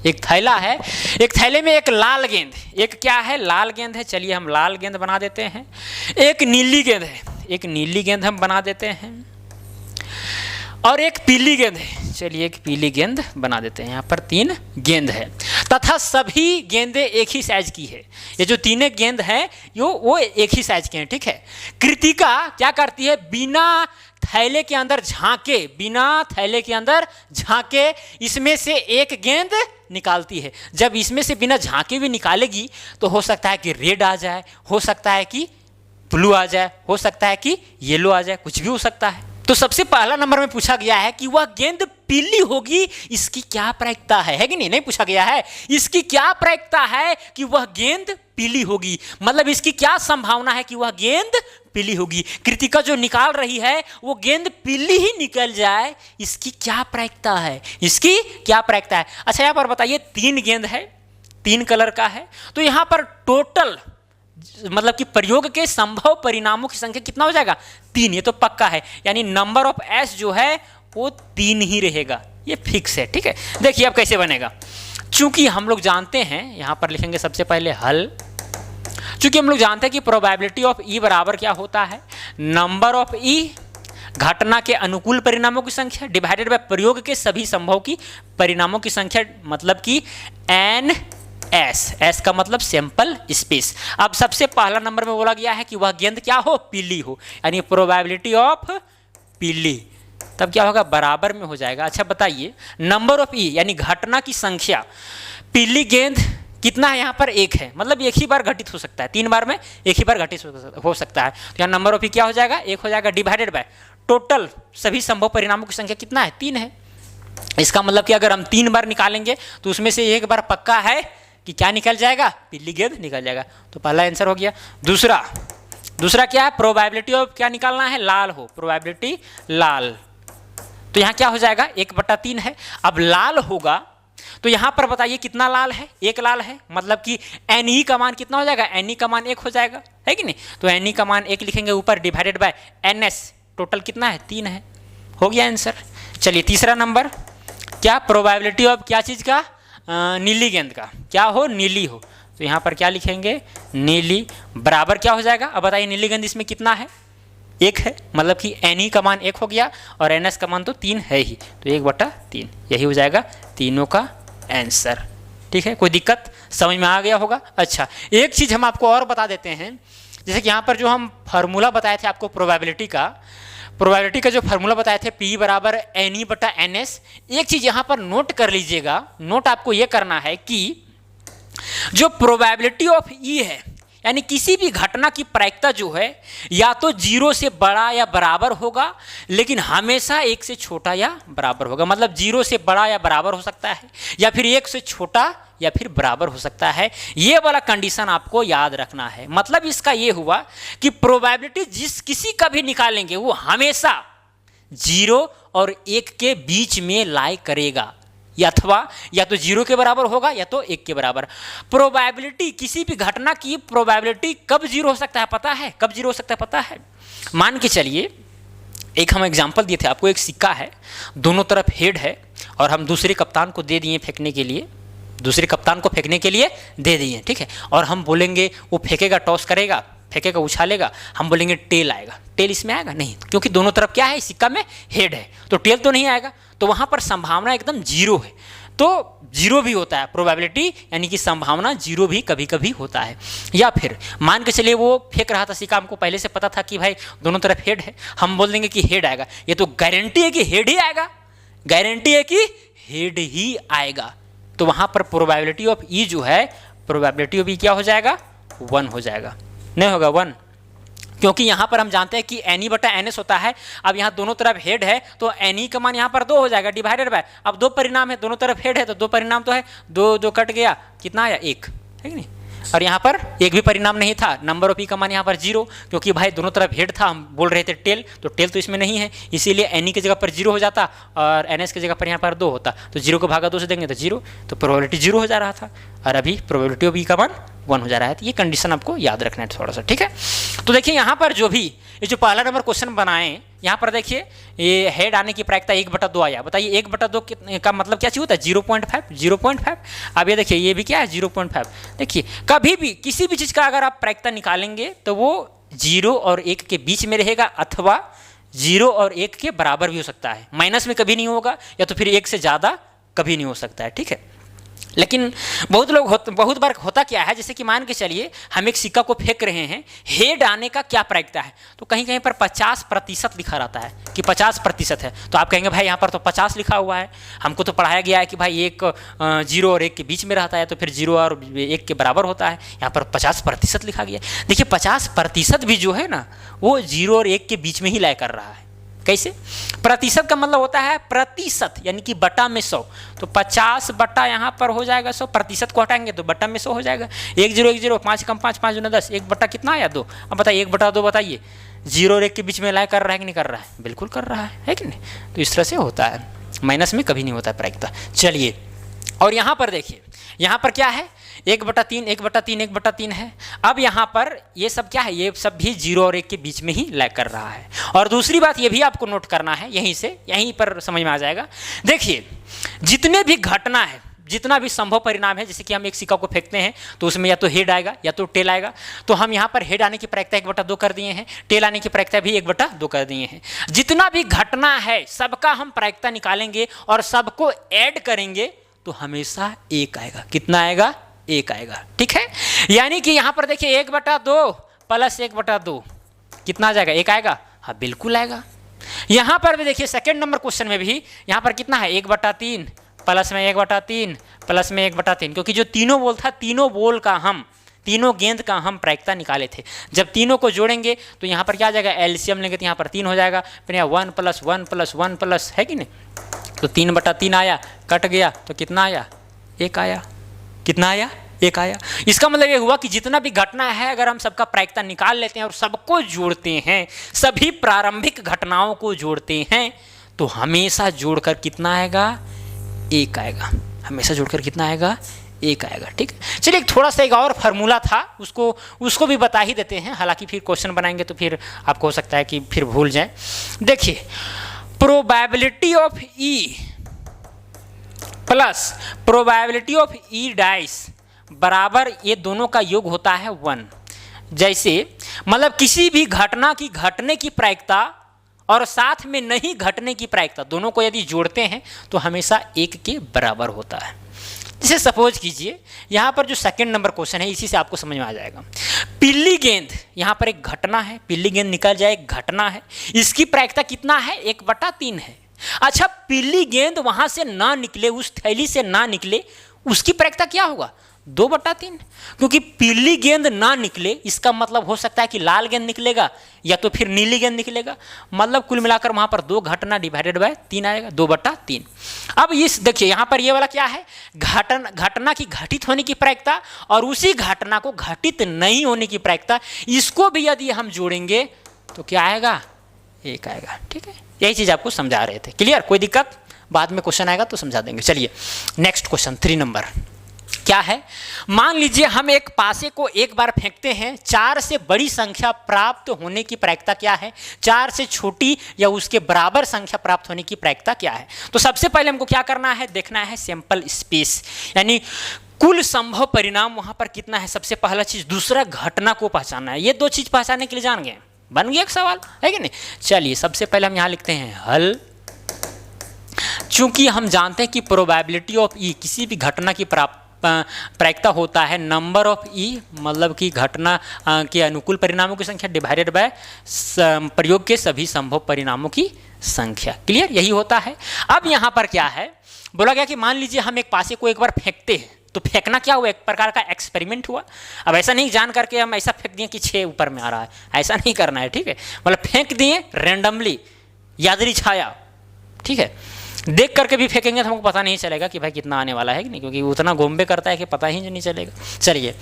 एक थैला है, एक थैले में एक लाल गेंद, एक क्या है, लाल गेंद है। चलिए हम लाल गेंद बना देते हैं। एक नीली गेंद है, एक नीली गेंद हम बना देते हैं, और एक पीली गेंद है। चलिए एक पीली गेंद बना देते हैं। यहाँ पर 3 गेंद है तथा सभी गेंदें एक ही साइज की है। ये जो 3 गेंद हैं वो एक ही साइज के हैं, ठीक है। कृतिका क्या करती है, बिना थैले के अंदर झांके, बिना थैले के अंदर झांके इसमें से एक गेंद निकालती है। जब इसमें से बिना झांके भी निकालेगी तो हो सकता है कि रेड आ जाए, हो सकता है कि ब्लू आ जाए, हो सकता है कि येलो आ जाए, कुछ भी हो सकता है। तो सबसे पहला नंबर में पूछा गया है कि वह गेंद पीली होगी, इसकी क्या प्रायिकता है कि नहीं? नहीं पूछा गया है इसकी क्या प्रायिकता है कि वह गेंद पीली होगी, मतलब इसकी क्या संभावना है कि वह गेंद पीली होगी। कृतिका जो निकाल रही है वो गेंद पीली ही निकल जाए, इसकी क्या प्रायिकता है, इसकी क्या प्रायिकता है। अच्छा यहाँ पर बताइए 3 गेंद है, 3 कलर का है, तो यहाँ पर टोटल मतलब कि प्रयोग के संभव परिणामों की संख्या कितना हो जाएगा? 3। ये तो पक्का है, यानी नंबर ऑफ एस जो है वो 3 ही रहेगा, ये फिक्स है। ठीक है, देखिए अब कैसे बनेगा। चूंकि हम लोग जानते हैं, यहां पर लिखेंगे सबसे पहले हल। चूंकि हम लोग जानते हैं कि प्रोबेबिलिटी ऑफ ई बराबर क्या होता है? नंबर ऑफ ई घटना के अनुकूल परिणामों की संख्या डिवाइडेड बाय प्रयोग के सभी संभव की परिणामों की संख्या, मतलब कि एन एस का मतलब सैंपल स्पेस। अब सबसे पहला नंबर में बोला गया है कि वह गेंद क्या हो? पीली हो, यानी प्रोबेबिलिटी ऑफ पीली, तब क्या होगा? बराबर में हो जाएगा। अच्छा बताइए नंबर ऑफ ई यानी घटना की संख्या, पीली गेंद कितना है? यहाँ पर 1 है, मतलब एक ही बार घटित हो सकता है, 3 बार में एक ही बार घटित हो सकता है। तो यहाँ नंबर ऑफ ई क्या हो जाएगा? 1 हो जाएगा, डिवाइडेड बाय टोटल सभी संभव परिणामों की संख्या कितना है? 3 है। इसका मतलब कि अगर हम 3 बार निकालेंगे तो उसमें से एक बार पक्का है कि क्या निकल जाएगा? पीली गेंद निकल जाएगा। तो पहला आंसर हो गया। दूसरा क्या है? प्रोबेबिलिटी ऑफ क्या निकालना है? लाल हो, प्रोबेबिलिटी लाल। तो यहाँ क्या हो जाएगा? 1/3 है। अब लाल होगा तो यहाँ पर बताइए कितना लाल है? 1 लाल है, मतलब कि एन ई का मान कितना हो जाएगा? एन ई का मान 1 हो जाएगा, है कि नहीं? तो एन ई का मान 1 लिखेंगे ऊपर, divided by n s, total कितना है? 3 है। हो गया आंसर। चलिए तीसरा नंबर क्या? प्रोबेबिलिटी ऑफ क्या चीज़ का? नीली गेंद का। क्या हो? नीली हो। तो यहाँ पर क्या लिखेंगे? नीली बराबर क्या हो जाएगा? अब बताइए नीली गेंद इसमें कितना है? 1 है, मतलब कि एन ई का मान 1 हो गया और एन एस का मान तो 3 है ही, तो 1/3 यही हो जाएगा तीनों का आंसर। ठीक है, कोई दिक्कत समझ में आ गया होगा। अच्छा एक चीज़ हम आपको और बता देते हैं, जैसे कि यहाँ पर जो हम फार्मूला बताए थे आपको प्रोबेबिलिटी का जो फार्मूला बताए थे P बराबर एन ई बटा एन एस। एक चीज़ यहाँ पर नोट कर लीजिएगा, नोट आपको ये करना है कि जो प्रोबेबिलिटी ऑफ ई है, यानी किसी भी घटना की प्रायिकता जो है या तो 0 से बड़ा या बराबर होगा, लेकिन हमेशा 1 से छोटा या बराबर होगा। मतलब 0 से बड़ा या बराबर हो सकता है, या फिर 1 से छोटा या फिर बराबर हो सकता है। ये वाला कंडीशन आपको याद रखना है। मतलब इसका ये हुआ कि प्रोबेबिलिटी जिस किसी का भी निकालेंगे वो हमेशा 0 और 1 के बीच में लाई करेगा, अथवा या तो 0 के बराबर होगा या तो 1 के बराबर। प्रोबेबिलिटी किसी भी घटना की प्रोबेबिलिटी कब 0 हो सकता है पता है? कब 0 हो सकता है पता है? मान के चलिए एक हम एग्जांपल दिए थे आपको, एक सिक्का है, दोनों तरफ हेड है और हम दूसरे कप्तान को दे दिए फेंकने के लिए, दूसरे कप्तान को फेंकने के लिए दे दिए, ठीक है। और हम बोलेंगे वो फेंकेगा, टॉस करेगा, फेंकेगा, उछालेगा, हम बोलेंगे टेल आएगा। टेल इसमें आएगा नहीं, क्योंकि दोनों तरफ क्या है, सिक्का में हेड है, तो टेल तो नहीं आएगा। तो वहाँ पर संभावना एकदम 0 है। तो 0 भी होता है प्रोबेबिलिटी, यानी कि संभावना 0 भी कभी कभी होता है। या फिर मान के चलिए वो फेंक रहा था सिक्का, हमको पहले से पता था कि भाई दोनों तरफ हेड है, हम बोल देंगे कि हेड आएगा। ये तो गारंटी है कि हेड ही आएगा, गारंटी है कि हेड ही आएगा। तो वहाँ पर प्रोबेबिलिटी ऑफ ई जो है, प्रोबेबिलिटी ऑफ ई क्या हो जाएगा, 1 हो जाएगा। नहीं होगा 1, क्योंकि यहाँ पर हम जानते हैं कि एन ई बटा एन एस होता है। अब यहाँ दोनों तरफ हेड है तो एन ई का मान यहाँ पर 2 हो जाएगा, डिवाइडेड बाय, अब 2 परिणाम है, दोनों तरफ हेड है तो 2 परिणाम तो है, 2 कट गया, कितना आया 1, है कि नहीं। और यहाँ पर एक भी परिणाम नहीं था, नंबर ऑफ ई का मान यहाँ पर 0, क्योंकि भाई दोनों तरफ हेड था, हम बोल रहे थे टेल, तो टेल तो इसमें नहीं है, इसीलिए एन ई की जगह पर 0 हो जाता और एन एस की जगह पर यहाँ पर 2 होता, तो 0 को भागा 2 से देंगे तो 0, तो प्रोबेबिलिटी 0 हो जा रहा था। और अभी प्रोबेबिलिटी ऑफ ई का मान 1 हो जा रहा है। तो ये कंडीशन आपको याद रखना है थोड़ा सा, ठीक है। तो देखिए यहाँ पर जो भी ये जो पहला नंबर क्वेश्चन बनाए, यहाँ पर देखिए ये हेड आने की प्रायिकता 1/2 आया। बताइए 1/2 का मतलब क्या चीज़ होता है, 0.5, 0.5। अब ये देखिए ये भी क्या है, 0.5। देखिए कभी भी किसी भी चीज़ का अगर आप प्रायिकता निकालेंगे तो वो 0 और 1 के बीच में रहेगा, अथवा 0 और 1 के बराबर भी हो सकता है, माइनस में कभी नहीं होगा, या तो फिर 1 से ज़्यादा कभी नहीं हो सकता है, ठीक है। लेकिन बहुत बार होता क्या है, जैसे कि मान के चलिए हम एक सिक्का को फेंक रहे हैं, हेड आने का क्या प्रायिकता है, तो कहीं कहीं पर 50% लिखा रहता है कि 50% है। तो आप कहेंगे भाई यहाँ पर तो 50 लिखा हुआ है, हमको तो पढ़ाया गया है कि भाई एक 0 और 1 के बीच में रहता है, तो फिर 0 और 1 के बराबर होता है, यहाँ पर 50% लिखा गया। देखिए 50% भी जो है ना वो 0 और 1 के बीच में ही लय कर रहा है। कैसे? प्रतिशत का मतलब होता है प्रतिशत, यानी कि बटा में 100, तो 50 बटा यहाँ पर हो जाएगा 100, प्रतिशत को हटाएंगे तो बटा में 100 हो जाएगा। 1 0 1 0, 5 कम 5 5 10, 1 बटा कितना आया 2। अब बताइए 1 बटा 2 बताइए 0 और 1 के बीच में लाया कर रहा है कि नहीं कर रहा है? बिल्कुल कर रहा है कि नहीं? तो इस तरह से होता है, माइनस में कभी नहीं होता है प्रायिकता। चलिए, और यहाँ पर देखिए, यहाँ पर क्या है 1/3 1/3 1/3 है। अब यहाँ पर ये सब क्या है, ये सब भी 0 और 1 के बीच में ही लैग कर रहा है। और दूसरी बात ये भी आपको नोट करना है, यहीं पर समझ में आ जाएगा। देखिए जितने भी घटना है, जितना भी संभव परिणाम है, जैसे कि हम एक सिक्का को फेंकते हैं तो उसमें या तो हेड आएगा या तो टेल आएगा, तो हम यहाँ पर हेड आने की प्रायिकता 1/2 कर दिए हैं, टेल आने की प्रायिकता भी 1/2 कर दिए हैं। जितना भी घटना है सबका हम प्रायिकता निकालेंगे और सबको ऐड करेंगे तो हमेशा 1 आएगा। कितना आएगा? 1 आएगा। ठीक है, यानी कि यहाँ पर देखिए 1/2 प्लस 1/2 कितना आ जाएगा? 1 आएगा। हाँ बिल्कुल आएगा। यहाँ पर भी देखिए सेकेंड नंबर क्वेश्चन में भी यहाँ पर कितना है 1/3 प्लस में 1/3 प्लस में 1/3, क्योंकि जो तीनों बॉल था, तीनों गेंद का हम प्रायिकता निकाले थे। जब तीनों को जोड़ेंगे तो यहाँ पर क्या आ जाएगा? एलसीएम लेंगे तो यहाँ पर 3 हो जाएगा, फिर यहाँ 1 + 1 + 1 प्लस है कि नहीं, तो 3/3 आया, कट गया तो कितना आया? 1 आया। कितना आया? 1 आया। इसका मतलब ये हुआ कि जितना भी घटना है अगर हम सबका प्रायिकता निकाल लेते हैं और सबको जोड़ते हैं, सभी प्रारंभिक घटनाओं को जोड़ते हैं, तो हमेशा जोड़कर कितना आएगा? 1 आएगा। हमेशा जोड़कर कितना आएगा? 1 आएगा। ठीक है, चलिए थोड़ा सा एक और फार्मूला था, उसको भी बता ही देते हैं, हालांकि फिर क्वेश्चन बनाएंगे तो फिर आपको हो सकता है कि फिर भूल जाए। देखिए probability of E plus probability of E dice बराबर, ये दोनों का योग होता है 1। जैसे मतलब किसी भी घटना की घटने की प्रायिकता और साथ में नहीं घटने की प्रायिकता, दोनों को यदि जोड़ते हैं तो हमेशा 1 के बराबर होता है। जैसे सपोज कीजिए यहाँ पर जो सेकंड नंबर क्वेश्चन है, इसी से आपको समझ में आ जाएगा। पिल्ली गेंद, यहाँ पर एक घटना है, पिल्ली गेंद निकल जाए, एक घटना है, इसकी प्रायिकता कितना है? 1/3 है। अच्छा पिल्ली गेंद वहां से ना निकले, उस थैली से ना निकले, उसकी प्रायिकता क्या होगा? 2/3, क्योंकि पीली गेंद ना निकले इसका मतलब हो सकता है कि लाल गेंद निकलेगा या तो फिर नीली गेंद निकलेगा, मतलब कुल मिलाकर वहां पर 2 घटना डिवाइडेड बाय 3 आएगा, 2/3। अब इस देखिए यहाँ पर ये वाला क्या है? घटना की घटित होने की प्रायिकता और उसी घटना को घटित नहीं होने की प्रायिकता, इसको भी यदि हम जोड़ेंगे तो क्या आएगा? 1 आएगा। ठीक है, यही चीज आपको समझा रहे थे। क्लियर? कोई दिक्कत? बाद में क्वेश्चन आएगा तो समझा देंगे। चलिए नेक्स्ट क्वेश्चन 3 नंबर क्या है? मान लीजिए हम एक पासे को एक बार फेंकते हैं, 4 से बड़ी संख्या प्राप्त होने की प्रायिकता क्या है? 4 से छोटी या उसके बराबर संख्या प्राप्त होने की प्रायिकता क्या है? तो सबसे पहले हमको क्या करना है? देखना है सैंपल स्पेस, यानी कुल संभव परिणाम वहां पर कितना है, सबसे पहला चीज। दूसरा घटना को पहचानना है। ये 2 चीज पहचानने के लिए जान गए, बन गया एक सवाल, है कि नहीं? चलिए सबसे पहले हम यहां लिखते हैं हल। चूंकि हम जानते हैं कि प्रोबेबिलिटी ऑफ ई, किसी भी घटना की प्रायिकता होता है नंबर ऑफ ई, मतलब कि घटना के अनुकूल परिणामों की संख्या डिवाइडेड बाय प्रयोग के सभी संभव परिणामों की संख्या। क्लियर? यही होता है। अब यहाँ पर क्या है, बोला गया कि मान लीजिए हम एक पासे को एक बार फेंकते हैं, तो फेंकना क्या हुआ? एक प्रकार का एक्सपेरिमेंट हुआ। अब ऐसा नहीं जान करके हम ऐसा फेंक दिए कि 6 ऊपर में आ रहा है, ऐसा नहीं करना है। ठीक है, मतलब फेंक दिए रैंडमली, यादरी छाया। ठीक है, देख करके भी फेंकेंगे तो हमको पता नहीं चलेगा कि भाई कितना आने वाला है कि नहीं, क्योंकि उतना घूमबे करता है कि पता ही नहीं चलेगा। चलिए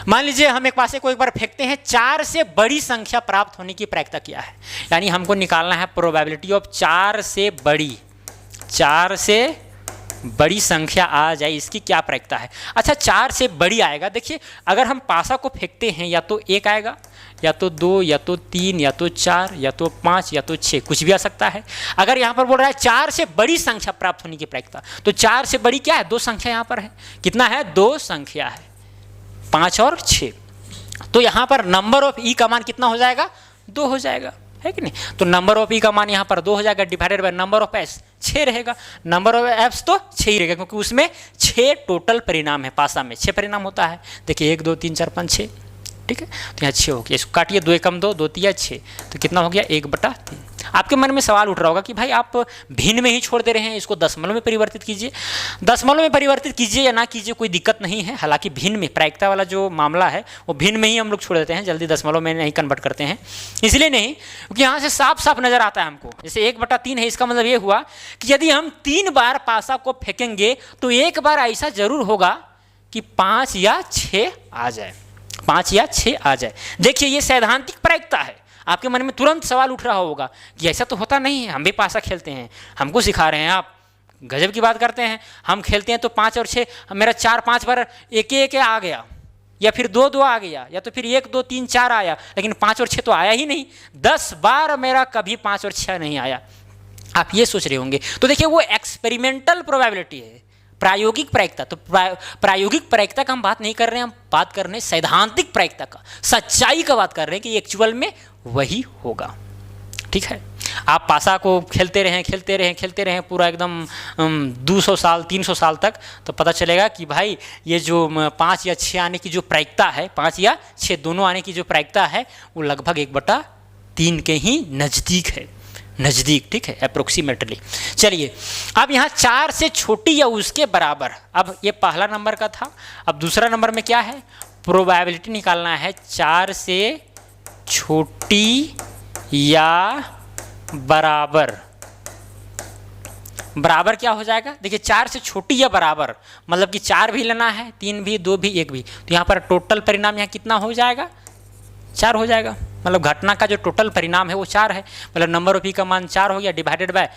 मान लीजिए हम एक पासे को एक बार फेंकते हैं, 4 से बड़ी संख्या प्राप्त होने की प्रायिकता क्या है? यानी हमको निकालना है प्रोबेबिलिटी ऑफ 4 से बड़ी संख्या आ जाए, इसकी क्या प्रायिकता है? अच्छा 4 से बड़ी आएगा। देखिए अगर हम पासा को फेंकते हैं या तो 1 आएगा, या तो 2, या तो 3, या तो 4, या तो 5, या तो 6, कुछ भी आ सकता है। अगर यहाँ पर बोल रहा है 4 से बड़ी संख्या प्राप्त होने की प्रायिकता, तो 4 से बड़ी क्या है? 2 संख्या यहाँ पर है। कितना है? 2 संख्या है, 5 और 6। तो यहाँ पर नंबर ऑफ ई का मान कितना हो जाएगा? 2 हो जाएगा, है कि नहीं। तो नंबर ऑफ ई का मान यहाँ पर 2 हो जाएगा, divided by number of S 6 रहेगा। नंबर ऑफ एप्स तो 6 ही रहेगा, क्योंकि उसमें 6 टोटल परिणाम है। पासा में 6 परिणाम होता है। देखिए 1 2 3 4 5 6, ठीक है। तो यहाँ 6 हो गया, इसको काटिए, 2 एकम 2, 2 तिया 6, तो कितना हो गया 1/3। आपके मन में सवाल उठ रहा होगा कि भाई आप भिन्न में ही छोड़ दे रहे हैं, इसको दशमलव में परिवर्तित कीजिए। दशमलव में परिवर्तित कीजिए या ना कीजिए, कोई दिक्कत नहीं है। हालांकि भिन्न में प्रायिकता वाला जो मामला है वो भिन्न में ही हम लोग छोड़ देते हैं, जल्दी दशमलव में नहीं कन्वर्ट करते हैं। इसलिए नहीं, क्योंकि यहाँ से साफ साफ नजर आता है हमको, जैसे 1/3 है, इसका मतलब ये हुआ कि यदि हम 3 बार पासा को फेंकेंगे तो एक बार ऐसा जरूर होगा कि 5 या 6 आ जाए, 5 या 6 आ जाए। देखिए ये सैद्धांतिक प्रायिकता है। आपके मन में तुरंत सवाल उठ रहा होगा कि ऐसा तो होता नहीं है, हम भी पासा खेलते हैं, हमको सिखा रहे हैं आप, गजब की बात करते हैं। हम खेलते हैं तो 5 और 6, मेरा 4-5 बार 1-1 आ गया, या फिर 2-2 आ गया, या तो फिर 1 2 3 4 आया, लेकिन 5 और 6 तो आया ही नहीं। 10 बार मेरा कभी 5 और 6 नहीं आया। आप ये सोच रहे होंगे। तो देखिए वो एक्सपेरिमेंटल प्रोबेबिलिटी है, प्रायोगिक प्रायिकता। तो प्रायोगिक प्रायिकता का हम बात नहीं कर रहे हैं, हम बात कर रहे हैं सैद्धांतिक प्रायिकता का, सच्चाई का बात कर रहे हैं कि एक्चुअल में वही होगा, ठीक है। आप पासा को खेलते रहें पूरा एकदम 200 साल 300 साल तक, तो पता चलेगा कि भाई ये जो 5 या 6 आने की जो प्रायिकता है, 5 या 6 दोनों आने की जो प्रायिकता है, वो लगभग 1/3 के ही नज़दीक है, नज़दीक, ठीक है, अप्रोक्सीमेटली। चलिए अब यहाँ 4 से छोटी या उसके बराबर, अब ये पहला नंबर का था। अब दूसरा नंबर में क्या है, प्रोबेबिलिटी निकालना है 4 से छोटी या बराबर। बराबर क्या हो जाएगा, देखिए 4 से छोटी या बराबर मतलब कि 4 भी लेना है, 3 भी, 2 भी, 1 भी। तो यहाँ पर टोटल परिणाम यहाँ कितना हो जाएगा, 4 हो जाएगा। मतलब घटना का जो टोटल परिणाम है वो 4 है। मतलब नंबर ऑफ ई का मान 4 हो गया, डिवाइडेड बाय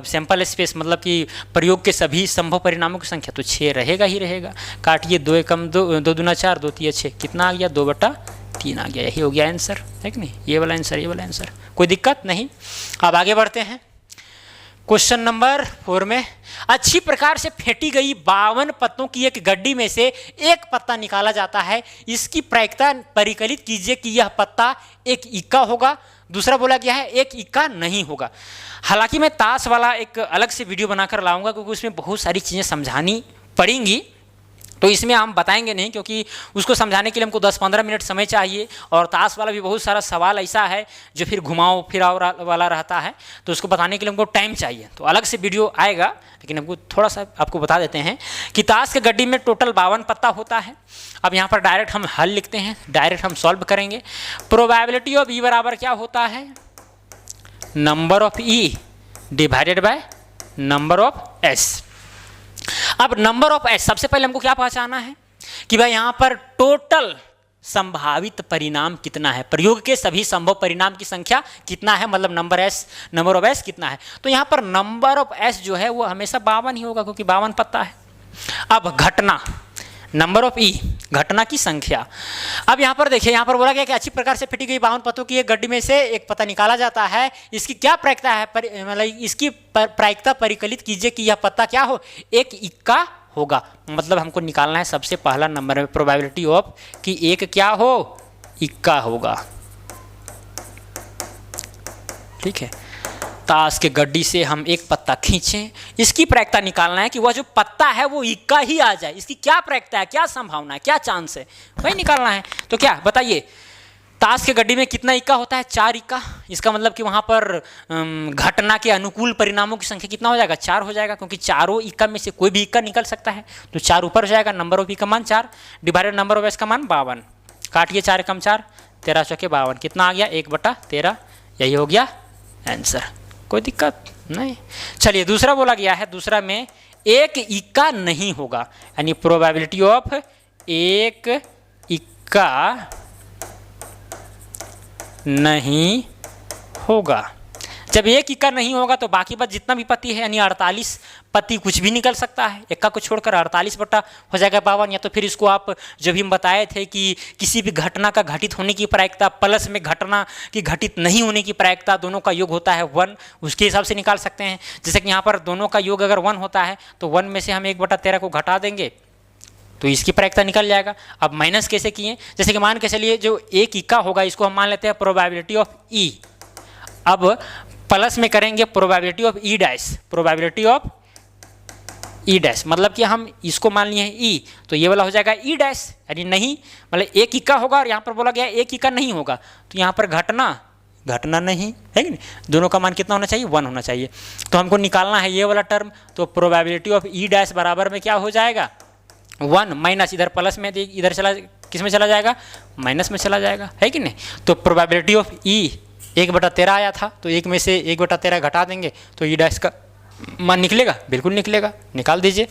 सैंपल स्पेस, मतलब कि प्रयोग के सभी संभव परिणामों की संख्या, तो 6 रहेगा ही रहेगा। काटिए, 2 एकम 2, 2 दूना 4, 2 तिया 6, कितना आ गया 2/3 आ गया। यही हो गया आंसर, है कि नहीं, ये वाला आंसर, ये वाला आंसर, कोई दिक्कत नहीं। अब आगे बढ़ते हैं क्वेश्चन नंबर 4 में। अच्छी प्रकार से फेंटी गई 52 पत्तों की एक गड्डी में से एक पत्ता निकाला जाता है। इसकी प्रायिकता परिकलित कीजिए कि यह पत्ता एक इक्का होगा। दूसरा बोला गया है एक इक्का नहीं होगा। हालांकि मैं ताश वाला एक अलग से वीडियो बनाकर लाऊंगा, क्योंकि उसमें बहुत सारी चीज़ें समझानी पड़ेंगी, तो इसमें हम बताएंगे नहीं, क्योंकि उसको समझाने के लिए हमको 10-15 मिनट समय चाहिए। और ताश वाला भी बहुत सारा सवाल ऐसा है जो फिर घुमाओ फिराओ वाला रहता है, तो उसको बताने के लिए हमको टाइम चाहिए। तो अलग से वीडियो आएगा, लेकिन हमको थोड़ा सा आपको बता देते हैं कि ताश के गड्डी में टोटल 52 पत्ता होता है। अब यहाँ पर डायरेक्ट हम हल लिखते हैं, डायरेक्ट हम सॉल्व करेंगे। प्रोबेबिलिटी ऑफ ई बराबर क्या होता है, number of E divided by number of S. अब नंबर ऑफ एस, सबसे पहले हमको क्या पहचाना है कि भाई यहाँ पर टोटल संभावित परिणाम कितना है, प्रयोग के सभी संभव परिणाम की संख्या कितना है, मतलब नंबर ऑफ एस कितना है। तो यहाँ पर नंबर ऑफ एस जो है वो हमेशा 52 ही होगा, क्योंकि 52 पत्ता है। अब घटना, नंबर ऑफ ई घटना की संख्या। अब यहाँ पर देखिए, यहाँ पर बोला गया कि अच्छी प्रकार से फिटी गई 52 पत्तों की एक गड्डी में से एक पत्ता निकाला जाता है। इसकी क्या प्रायिकता है, मतलब इसकी प्रायिकता परिकलित कीजिए कि यह पत्ता क्या हो, एक इक्का होगा। मतलब हमको निकालना है सबसे पहला नंबर में प्रोबेबिलिटी ऑफ कि एक क्या हो, इक्का होगा, ठीक है। ताश के गड्डी से हम एक पत्ता खींचें, इसकी प्रायिकता निकालना है कि वह जो पत्ता है वो इक्का ही आ जाए। इसकी क्या प्रायिकता है, क्या संभावना है, क्या चांस है, वही निकालना है। तो क्या बताइए, ताश के गड्डी में कितना इक्का होता है, 4 इक्का। इसका मतलब कि वहाँ पर घटना के अनुकूल परिणामों की संख्या कितना हो जाएगा, 4 हो जाएगा, क्योंकि चारों इक्का में से कोई भी इक्का निकल सकता है। तो 4 ऊपर हो जाएगा, नंबर ऑफ ई का मान 4 डिवाइडेड नंबर ऑफ एस का मान 52। काटिए, 4 एकम 4, 13 चौके 52, कितना आ गया 1/13। यही हो गया आंसर, कोई दिक्कत नहीं। चलिए दूसरा बोला गया है, दूसरा में एक इक्का नहीं होगा, यानी प्रोबेबिलिटी ऑफ एक इक्का नहीं होगा। जब एक इक्का नहीं होगा तो बाकी बात जितना भी पत्ती है, यानी 48 पत्ती कुछ भी निकल सकता है, इक्का को छोड़कर 48 बटा हो जाएगा 52। या तो फिर इसको आप जो भी हम बताए थे कि किसी भी घटना का घटित होने की प्रायिकता प्लस में घटना की घटित नहीं होने की प्रायिकता, दोनों का योग होता है 1, उसके हिसाब से निकाल सकते हैं। जैसे कि यहाँ पर दोनों का योग अगर 1 होता है तो 1 में से हम 1/13 को घटा देंगे तो इसकी प्रायिकता निकल जाएगा। अब माइनस कैसे किए, जैसे कि मान के चलिए जो एक इक्का होगा इसको हम मान लेते हैं प्रोबेबिलिटी ऑफ ई। अब प्लस में करेंगे probability of E dash, probability of E dash, मतलब कि हम इसको मान लिए हैं ई, तो ये वाला हो जाएगा ई डैश, यानी नहीं, मतलब एक इक्का होगा और यहाँ पर बोला गया एक इक्का नहीं होगा, तो यहाँ पर घटना नहीं है कि नहीं, दोनों का मान कितना होना चाहिए 1 होना चाहिए। तो हमको निकालना है ये वाला टर्म, तो प्रोबेबिलिटी ऑफ ई डैश बराबर में क्या हो जाएगा 1 माइनस इधर प्लस में, इधर चला किस में चला जाएगा माइनस में चला जाएगा, है कि नहीं। तो प्रोबेबिलिटी ऑफ ई 1/13 आया था, तो 1 में से 1/13 घटा देंगे तो ई डैश का मान निकलेगा, बिल्कुल निकलेगा, निकाल दीजिए।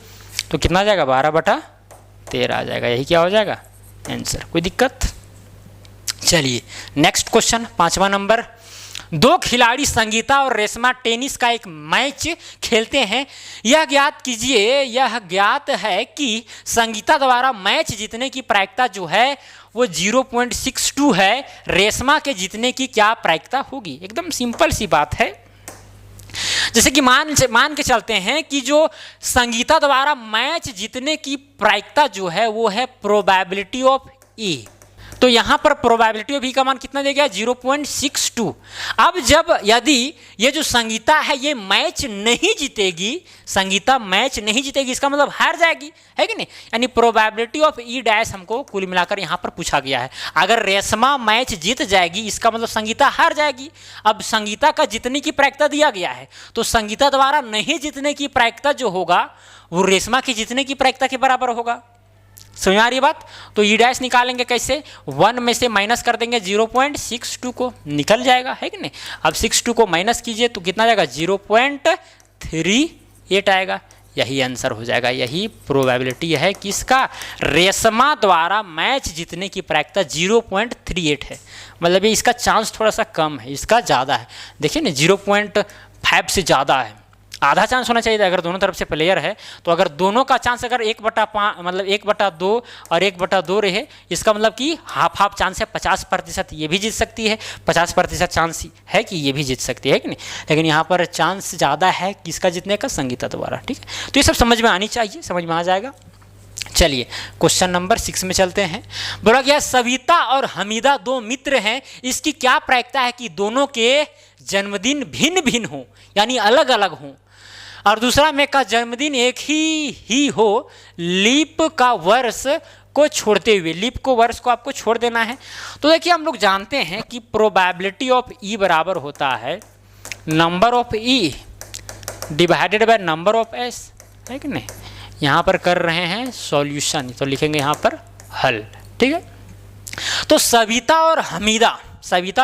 तो कितना आ जाएगा 12/13 आ जाएगा, यही क्या हो जाएगा आंसर। कोई दिक्कत? चलिए नेक्स्ट क्वेश्चन 5वां नंबर। 2 खिलाड़ी संगीता और रेशमा टेनिस का एक मैच खेलते हैं। यह ज्ञात है कि संगीता द्वारा मैच जीतने की प्रायिकता जो है वो 0.62 है, रेशमा के जीतने की क्या प्रायिकता होगी। एकदम सिंपल सी बात है। जैसे कि मान के चलते हैं कि जो संगीता द्वारा मैच जीतने की प्रायिकता जो है वो है प्रोबेबिलिटी ऑफ ई, तो यहाँ पर प्रोबेबिलिटी ऑफ ई का मान कितना दे गया 0.62। अब जब यदि ये जो संगीता है ये मैच नहीं जीतेगी, संगीता मैच नहीं जीतेगी, इसका मतलब हार जाएगी, है कि नहीं, यानी प्रोबेबिलिटी ऑफ ई डैश हमको कुल मिलाकर यहाँ पर पूछा गया है। अगर रेशमा मैच जीत जाएगी इसका मतलब संगीता हार जाएगी। अब संगीता का जीतने की प्रायिकता दिया गया है, तो संगीता द्वारा नहीं जीतने की प्रायिकता जो होगा वो रेशमा की जीतने की प्रायिकता के बराबर होगा। समझ आ रही बात? तो ई डैश निकालेंगे कैसे, 1 में से माइनस कर देंगे 0.62 को, निकल जाएगा, है कि नहीं। अब 62 को माइनस कीजिए तो कितना जाएगा 0.38 आएगा, यही आंसर हो जाएगा। यही प्रोबेबिलिटी है किसका, रेशमा द्वारा मैच जीतने की प्रायिकता 0.38 है, मतलब ये इसका चांस थोड़ा सा कम है, इसका ज़्यादा है। देखिए ना 0.5 से ज़्यादा है, आधा चांस होना चाहिए अगर दोनों तरफ से प्लेयर है। तो अगर दोनों का चांस अगर 1/5 मतलब 1/2 और 1/2 रहे, इसका मतलब कि हाफ चांस है 50%, ये भी जीत सकती है, 50% चांस है कि ये भी जीत सकती है कि नहीं। लेकिन यहाँ पर चांस ज़्यादा है किसका जीतने का, संगीता द्वारा, ठीक है। तो ये सब समझ में आनी चाहिए, समझ में आ जाएगा। चलिए क्वेश्चन नंबर 6 में चलते हैं। बोला गया सविता और हमीदा 2 मित्र हैं, इसकी क्या प्रायिकता है कि दोनों के जन्मदिन भिन्न भिन्न हो, यानी अलग अलग हों, और दूसरा में का जन्मदिन एक ही हो, लीप का वर्ष को छोड़ते हुए, लीप को वर्ष को आपको छोड़ देना है। तो देखिए हम लोग जानते हैं कि प्रोबेबिलिटी ऑफ ई बराबर होता है number of E divided by number of S, है कि नहीं। यहाँ पर कर रहे हैं सॉल्यूशन, तो लिखेंगे यहाँ पर हल, ठीक है। तो सविता और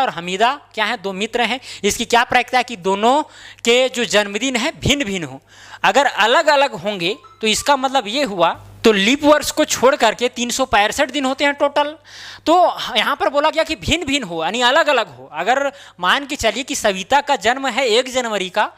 हमीदा क्या है, 2 मित्र हैं, इसकी क्या प्रायिकता है कि दोनों के जो जन्मदिन है भिन्न भिन्न हो। अगर अलग अलग होंगे तो इसका मतलब ये हुआ, तो लीप वर्ष को छोड़ करके 365 दिन होते हैं टोटल। तो यहाँ पर बोला गया कि भिन्न भिन्न हो, यानी अलग अलग हो। अगर मान के चलिए कि सविता का जन्म है 1 जनवरी का,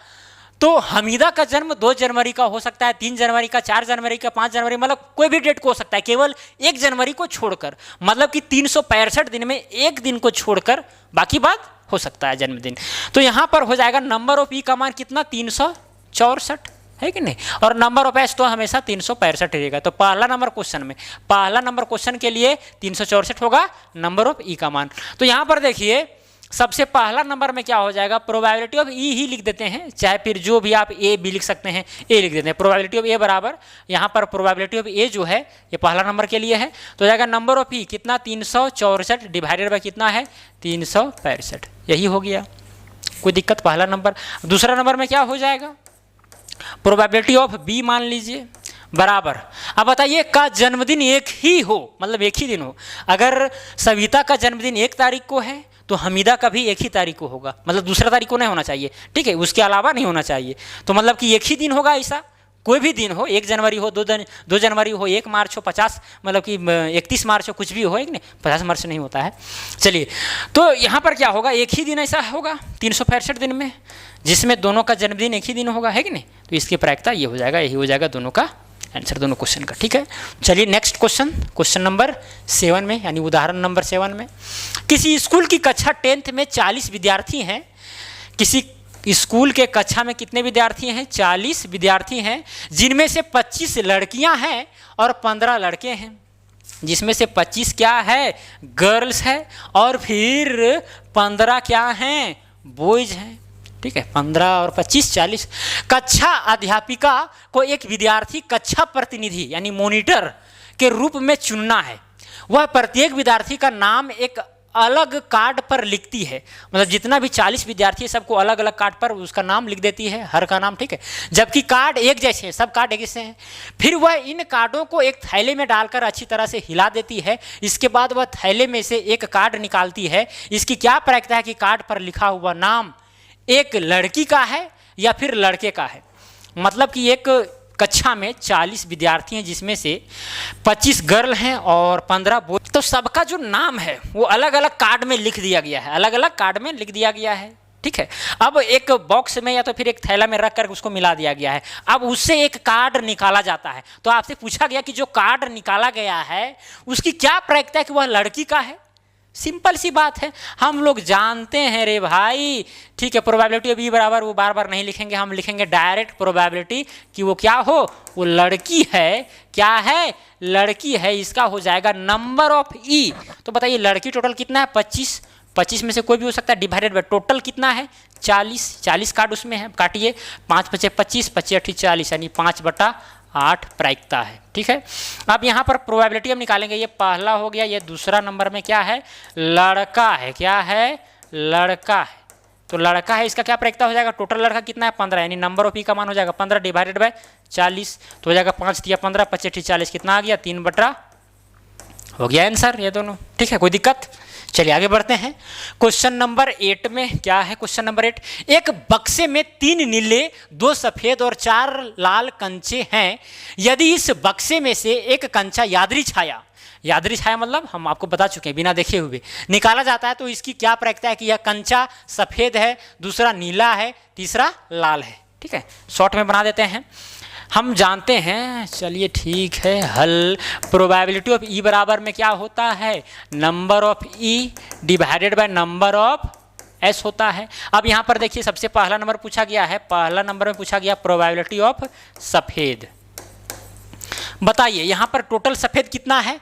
तो हमीदा का जन्म 2 जनवरी का हो सकता है, 3 जनवरी का, 4 जनवरी का, 5 जनवरी, मतलब कोई भी डेट को हो सकता है, केवल 1 जनवरी को छोड़कर। मतलब कि 365 दिन में 1 दिन को छोड़कर बाकी बात हो सकता है जन्मदिन। तो यहाँ पर हो जाएगा नंबर ऑफ ई का मान कितना 364, है कि नहीं, और नंबर ऑफ एस तो हमेशा 365 रहेगा। तो पहला नंबर क्वेश्चन के लिए 364 होगा नंबर ऑफ ई का मान। तो यहाँ पर देखिए सबसे पहला नंबर में क्या हो जाएगा, प्रोबेबिलिटी ऑफ ई ही लिख देते हैं, चाहे फिर जो भी आप ए बी लिख सकते हैं, ए लिख देते हैं। प्रोबेबिलिटी ऑफ ए बराबर, यहाँ पर प्रोबेबिलिटी ऑफ ए जो है ये पहला नंबर के लिए है, तो जाएगा नंबर ऑफ ई कितना 364 डिवाइडेड बाय कितना है 365, यही हो गया। कोई दिक्कत? पहला नंबर। दूसरा नंबर में क्या हो जाएगा, प्रोबेबिलिटी ऑफ बी मान लीजिए बराबर, अब बताइए का जन्मदिन एक ही हो, मतलब एक ही दिन हो। अगर सविता का जन्मदिन 1 तारीख को है तो हमीदा का भी 1 ही तारीख को होगा, मतलब दूसरा तारीख को नहीं होना चाहिए, ठीक है, उसके अलावा नहीं होना चाहिए। तो मतलब कि 1 ही दिन होगा, ऐसा कोई भी दिन हो, 1 जनवरी हो, 2 जनवरी हो, 1 मार्च हो, 50 मतलब कि 31 मार्च हो, कुछ भी हो, एक नहीं, 50 मार्च नहीं होता है। चलिए तो यहाँ पर क्या होगा, 1 ही दिन ऐसा होगा 365 दिन में, जिसमें दोनों का जन्मदिन 1 ही दिन होगा, है कि नहीं। तो इसकी प्रायिकता ये हो जाएगा, यही हो जाएगा दोनों का आंसर, दोनों क्वेश्चन का, ठीक है। चलिए नेक्स्ट क्वेश्चन नंबर 7 में, यानी उदाहरण नंबर 7 में। किसी स्कूल की कक्षा 10th में 40 विद्यार्थी हैं। किसी स्कूल के कक्षा में कितने विद्यार्थी हैं, 40 विद्यार्थी हैं, जिनमें से 25 लड़कियां हैं और 15 लड़के हैं। जिसमें से 25 क्या है, गर्ल्स है, और फिर 15 क्या हैं, बॉयज हैं, ठीक है। 15 और 25 40। कक्षा अध्यापिका को एक विद्यार्थी कक्षा प्रतिनिधि यानी मॉनिटर के रूप में चुनना है। वह प्रत्येक विद्यार्थी का नाम एक अलग कार्ड पर लिखती है, मतलब जितना भी 40 विद्यार्थी है सबको अलग अलग कार्ड पर उसका नाम लिख देती है, हर का नाम, ठीक है। जबकि कार्ड एक जैसे हैं, सब कार्ड एक जैसे हैं। फिर वह इन कार्डों को एक थैले में डालकर अच्छी तरह से हिला देती है। इसके बाद वह थैले में से एक कार्ड निकालती है। इसकी क्या प्रायिकता है कि कार्ड पर लिखा हुआ नाम एक लड़की का है या फिर लड़के का है। मतलब कि एक कक्षा में 40 विद्यार्थी हैं जिसमें से 25 गर्ल हैं और 15 बॉय, तो सबका जो नाम है वो अलग अलग कार्ड में लिख दिया गया है, अलग अलग कार्ड में लिख दिया गया है, ठीक है। अब एक बॉक्स में या तो फिर एक थैला में रख कर उसको मिला दिया गया है। अब उससे एक कार्ड निकाला जाता है। तो आपसे पूछा गया कि जो कार्ड निकाला गया है उसकी क्या प्रायिकता है कि वह लड़की का है। सिंपल सी बात है, हम लोग जानते हैं रे भाई, ठीक है। प्रोबेबिलिटी ऑफ ई बराबर वो बार बार नहीं लिखेंगे, हम लिखेंगे डायरेक्ट प्रोबेबिलिटी कि वो क्या हो, वो लड़की है। क्या है, लड़की है। इसका हो जाएगा नंबर ऑफ ई। तो बताइए लड़की टोटल कितना है, 25। 25 में से कोई भी हो सकता है, डिवाइडेड बाय टोटल कितना है, 40। 40 कार्ड उसमें है, काटिए, 5 × 5 = 25, 25 × 8 = 40, यानी 5/8 प्रायिकता है, ठीक है। अब यहाँ पर प्रोबेबिलिटी हम निकालेंगे। ये पहला हो गया, ये दूसरा नंबर में क्या है, लड़का है। क्या है, लड़का है। तो लड़का है, इसका क्या प्रायिकता हो जाएगा, टोटल लड़का कितना है, 15, यानी नंबर ऑफ ई का मान हो जाएगा 15 डिवाइडेड बाय 40, तो हो जाएगा 5 × 15, 25 × 8 = 40, कितना आ गया, 3/, हो गया आंसर ये दोनों, ठीक है। कोई दिक्कत, चलिए आगे बढ़ते हैं। क्वेश्चन नंबर 8 में क्या है, क्वेश्चन नंबर 8, एक बक्से में 3 नीले, 2 सफेद और 4 लाल कंचे हैं। यदि इस बक्से में से एक कंचा यादृच्छिक छाया, यादृच्छिक छाया मतलब हम आपको बता चुके हैं बिना देखे हुए, निकाला जाता है तो इसकी क्या प्रायिकता है कि यह कंचा सफेद है, दूसरा नीला है, तीसरा लाल है, ठीक है। शॉर्ट में बना देते हैं, हम जानते हैं। चलिए ठीक है, हल। प्रोबेबिलिटी ऑफ ई बराबर में क्या होता है, number of E divided by number of S होता है। अब यहाँ पर देखिए सबसे पहला नंबर पूछा गया है, पहला नंबर में पूछा गया प्रोबेबिलिटी ऑफ सफ़ेद। बताइए यहाँ पर टोटल सफ़ेद कितना है,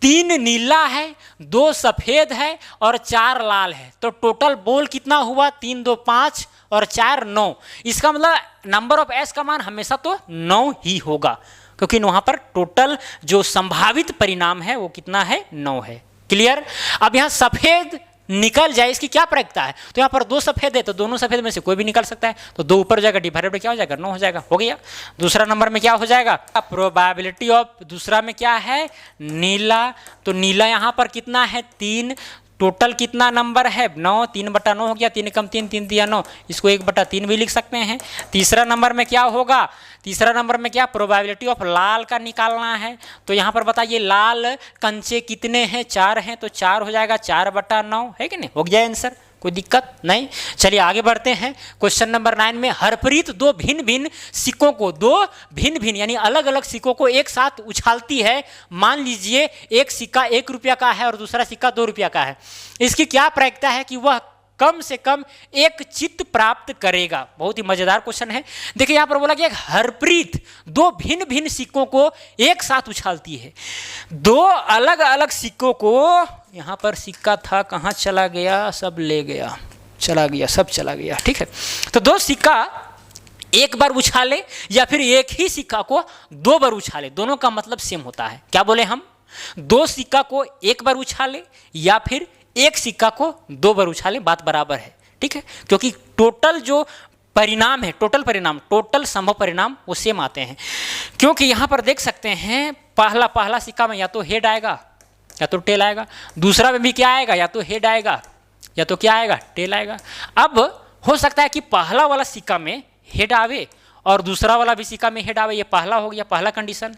3 नीला है, 2 सफ़ेद है और 4 लाल है। तो टोटल बोल कितना हुआ, 3 2 5 और 4 9। इसका मतलब नंबर ऑफ एस का मान हमेशा तो 9 ही होगा, क्योंकि वहाँ पर टोटल जो संभावित परिणाम है वो कितना है, 9 है। क्लियर। अब यहाँ सफ़ेद निकल जाए, इसकी क्या प्रायिकता है, तो यहाँ पर 2 सफ़ेद है तो दोनों सफ़ेद में से कोई भी निकल सकता है, तो 2 ऊपर जाएगा, डिवाइडेड बाय क्या हो जाएगा, 9 हो जाएगा, हो गया। दूसरा नंबर में क्या हो जाएगा, प्रोबेबिलिटी ऑफ, दूसरा में क्या है, नीला। तो नीला यहाँ पर कितना है, 3। टोटल कितना नंबर है, 9, 3/9 हो गया, 3 × 3 3 × 3 = 9, इसको 1/3 भी लिख सकते हैं। तीसरा नंबर में क्या होगा, तीसरा नंबर में क्या, प्रोबेबिलिटी ऑफ लाल का निकालना है। तो यहाँ पर बताइए लाल कंचे कितने हैं, 4 हैं, तो 4 हो जाएगा, 4/9 है कि नहीं, हो गया आंसर, कोई दिक्कत नहीं। चलिए आगे बढ़ते हैं। क्वेश्चन नंबर 9 में हरप्रीत 2 भिन्न भिन्न सिक्कों को, 2 भिन्न भिन्न यानी अलग अलग सिक्कों को एक साथ उछालती है। मान लीजिए एक सिक्का 1 रुपया का है और दूसरा सिक्का 2 रुपया का है। इसकी क्या प्रायिकता है कि वह कम से कम एक चित्त प्राप्त करेगा। बहुत ही मजेदार क्वेश्चन है। देखिए यहाँ पर बोला कि हरप्रीत 2 भिन्न भिन्न सिक्कों को एक साथ उछालती है। 2 अलग अलग सिक्कों को, यहाँ पर सिक्का था, कहाँ चला गया, सब ले गया, चला गया, सब चला गया, ठीक है। तो 2 सिक्का एक बार उछाले या फिर एक ही सिक्का को 2 बार उछाले, दोनों का मतलब सेम होता है। क्या बोले हम, 2 सिक्का को एक बार उछाले या फिर एक सिक्का को 2 बार उछाले, बात बराबर है, ठीक है। क्योंकि टोटल जो परिणाम है, टोटल परिणाम, टोटल संभव परिणाम वो सेम आते हैं। क्योंकि यहाँ पर देख सकते हैं पहला सिक्का में या तो हेड आएगा या तो टेल आएगा, दूसरा में भी क्या आएगा, या तो हेड आएगा या तो क्या आएगा, टेल आएगा। अब हो सकता है कि पहला वाला सिक्का में हेड आवे और दूसरा वाला भी सिक्का में हेड आवे, ये पहला हो गया, पहला कंडीशन।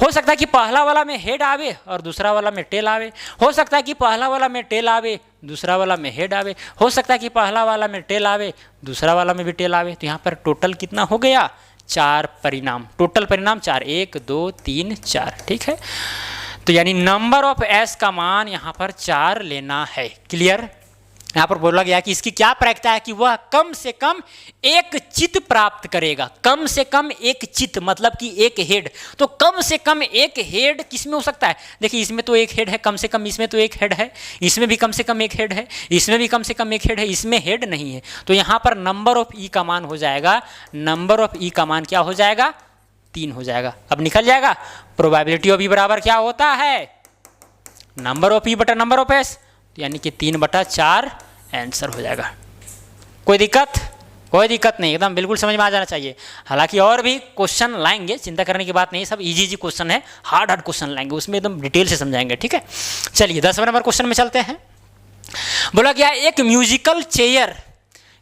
हो सकता है कि पहला वाला में हेड आवे और दूसरा वाला में टेल आवे। हो सकता है कि पहला वाला में टेल आवे, दूसरा वाला में हेड आवे। हो सकता है कि पहला वाला में टेल आवे, दूसरा वाला में भी टेल आवे। तो यहाँ पर टोटल कितना हो गया, 4 परिणाम, टोटल परिणाम 4, 1 2 3 4, ठीक है। तो यानी नंबर ऑफ एस का मान यहाँ पर 4 लेना है। क्लियर, यहाँ पर बोला गया कि इसकी क्या प्रायिकता है कि वह कम से कम एक चित प्राप्त करेगा। कम से कम एक चित मतलब कि एक हेड, तो कम से कम एक हेड किसमें हो सकता है? देखिए इसमें तो एक हेड है कम से कम, इसमें तो एक हेड है, इसमें भी कम से कम एक हेड है, इसमें भी कम से कम एक हेड है, इसमें हेड नहीं है। तो यहाँ पर नंबर ऑफ ई का मान हो जाएगा, नंबर ऑफ ई का मान क्या हो जाएगा? 3 हो जाएगा। अब निकल जाएगा प्रोबेबिलिटी ऑफ ई बराबर क्या होता है? नंबर ऑफ ई बटा नंबर ऑफ एस, यानी कि 3/4 आंसर हो जाएगा। कोई दिक्कत? कोई दिक्कत नहीं, एकदम बिल्कुल समझ में आ जाना चाहिए। हालांकि और भी क्वेश्चन लाएंगे, चिंता करने की बात नहीं, सब इजी क्वेश्चन है, हार्ड क्वेश्चन लाएंगे, उसमें एकदम डिटेल से समझाएंगे, ठीक है। चलिए 10वें नंबर क्वेश्चन में चलते हैं। बोला गया एक म्यूजिकल चेयर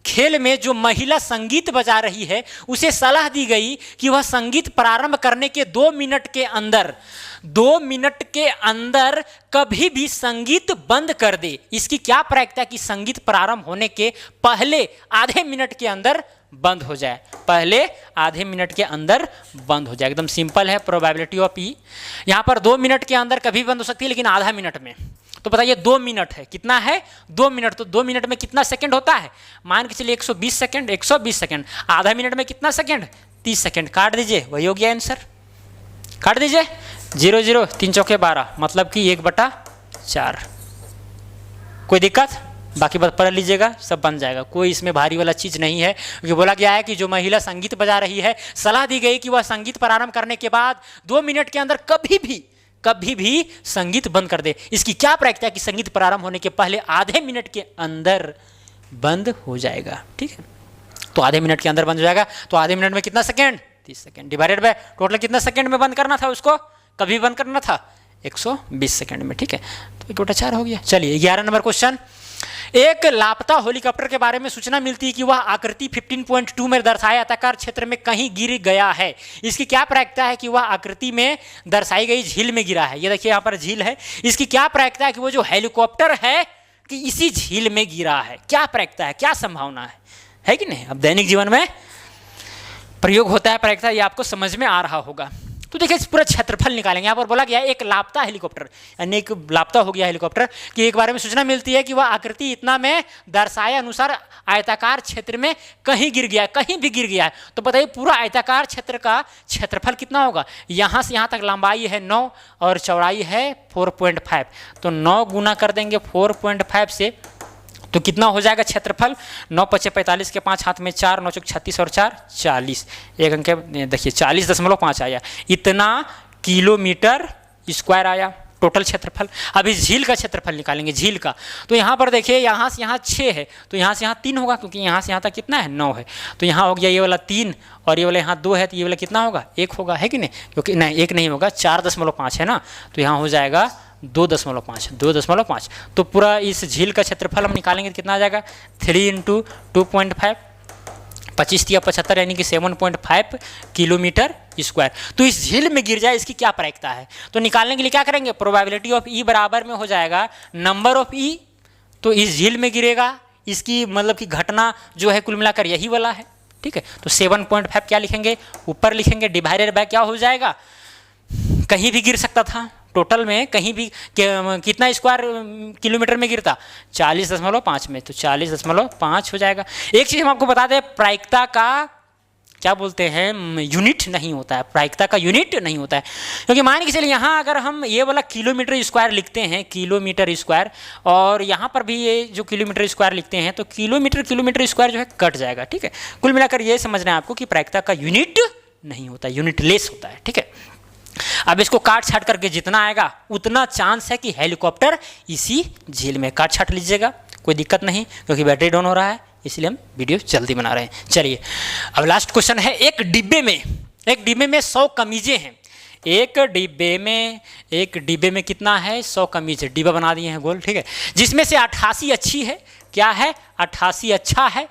खेल में जो महिला संगीत बजा रही है उसे सलाह दी गई कि वह संगीत प्रारंभ करने के 2 मिनट के अंदर 2 मिनट के अंदर कभी भी संगीत बंद कर दे। इसकी क्या प्रायिकता है कि संगीत प्रारंभ होने के पहले आधे मिनट के अंदर बंद हो जाए? पहले आधे मिनट के अंदर बंद हो जाए। एकदम सिंपल है प्रोबेबिलिटी ऑफ ई। यहाँ पर 2 मिनट के अंदर कभी बंद हो सकती है, लेकिन आधा मिनट में। तो बताइए 2 मिनट है, कितना है? 2 मिनट। तो 2 मिनट में कितना सेकंड होता है? मान के चलिए 120 सेकंड। 120 सेकंड आधा मिनट में कितना सेकंड? 30 सेकंड। काट दीजिए, वही हो गया आंसर। काट दीजिए, 0 0 3 चौके 12, मतलब कि 1/4। कोई दिक्कत? बाकी बात पढ़ लीजिएगा, सब बन जाएगा, कोई इसमें भारी वाला चीज़ नहीं है। क्योंकि बोला गया है कि जो महिला संगीत बजा रही है, सलाह दी गई कि वह संगीत प्रारंभ करने के बाद 2 मिनट के अंदर कभी भी संगीत बंद कर दे। इसकी क्या प्रायिकता है कि संगीत प्रारंभ होने के पहले आधे मिनट के अंदर बंद हो जाएगा, ठीक है। तो आधे मिनट के अंदर बंद हो जाएगा, तो आधे मिनट में कितना second? 30 second divided by total कितना सेकंड में बंद करना था उसको? कभी बंद करना था 120 सेकंड में, ठीक है। तो 1/4 हो गया। चलिए 11 नंबर क्वेश्चन। एक लापता हेलीकॉप्टर के बारे में सूचना मिलती है कि वह आकृति 15.2 में दर्शाए आयताकार क्षेत्र में कहीं गिर गया है। इसकी क्या प्रायिकता है कि वह आकृति में दर्शाई गई झील में गिरा है? ये देखिए यहाँ पर झील है। इसकी क्या प्रायिकता है कि वो जो हेलीकॉप्टर है कि इसी झील में गिरा है? क्या प्रायिकता है, क्या संभावना है कि नहीं? अब दैनिक जीवन में प्रयोग होता है प्रायिकता, ये आपको समझ में आ रहा होगा। तो देखिए पूरा क्षेत्रफल निकालेंगे। यहाँ पर बोला गया है एक लापता हेलीकॉप्टर, यानी एक लापता हो गया हेलीकॉप्टर कि एक बारे में सूचना मिलती है कि वह आकृति इतना में दर्शाए अनुसार आयताकार क्षेत्र में कहीं गिर गया है, कहीं भी गिर गया है। तो बताइए पूरा आयताकार क्षेत्र का क्षेत्रफल कितना होगा? यहाँ से यहाँ तक लंबाई है 9 और चौड़ाई है 4.5, तो 9 गुना कर देंगे 4.5 से, तो कितना हो जाएगा क्षेत्रफल? 9 × 5 = 45 के 5 हाथ में 4, 9 × 36 और 4 40, एक अंक देखिए 40.5 आया। इतना किलोमीटर स्क्वायर आया टोटल क्षेत्रफल। अब इस झील का क्षेत्रफल निकालेंगे, झील का। तो यहाँ पर देखिए यहाँ से यहाँ 6 है, तो यहाँ से यहाँ 3 होगा, क्योंकि यहाँ से यहाँ तक कितना है? 9 है। तो यहाँ हो गया ये वाला 3 और ये वाला यहाँ 2 है, तो ये वाला कितना होगा? 1 होगा, है कि नहीं? क्योंकि नहीं 1 नहीं होगा, 4.5 है ना, तो यहाँ हो जाएगा 2.5। तो पूरा इस झील का क्षेत्रफल हम निकालेंगे तो कितना आ जाएगा? 3 × 2.5, 25 या 75, यानी कि 7.5 किलोमीटर स्क्वायर। तो इस झील में गिर जाए, इसकी क्या प्रायिकता है? तो निकालने के लिए क्या करेंगे? प्रोबेबिलिटी ऑफ ई बराबर में हो जाएगा नंबर ऑफ ई। तो इस झील में गिरेगा, इसकी मतलब कि घटना जो है कुल मिलाकर यही वाला है, ठीक है। तो 7.5 क्या लिखेंगे? ऊपर लिखेंगे, डिवाइडेड बाय क्या हो जाएगा? कहीं भी गिर सकता था, टोटल में कहीं भी कितना स्क्वायर किलोमीटर में गिरता? 40.5 में, तो 40.5 हो जाएगा। एक चीज़ हम आपको बता दें, प्रायिकता का क्या बोलते हैं? यूनिट नहीं होता है, प्रायिकता का यूनिट नहीं होता है। क्योंकि मान के चलिए यहाँ अगर हम ये वाला किलोमीटर स्क्वायर लिखते हैं, किलोमीटर स्क्वायर, और यहाँ पर भी ये जो किलोमीटर स्क्वायर लिखते हैं, तो किलोमीटर स्क्वायर जो है कट जाएगा, ठीक है। कुल मिलाकर ये समझना है आपको कि प्रायिकता का यूनिट नहीं होता, यूनिट लेस होता है, ठीक है। अब इसको काट छाट करके जितना आएगा उतना चांस है कि हेलीकॉप्टर इसी झील में। काट छाट लीजिएगा, कोई दिक्कत नहीं, क्योंकि बैटरी डाउन हो रहा है, इसलिए हम वीडियो जल्दी बना रहे हैं। चलिए अब लास्ट क्वेश्चन है। एक डिब्बे में 100 कमीजें हैं। एक डिब्बे में कितना है? 100 कमीजें। डिब्बा बना दिए हैं गोल, ठीक है। जिसमें से 88 अच्छी है, क्या है? 88 अच्छा है,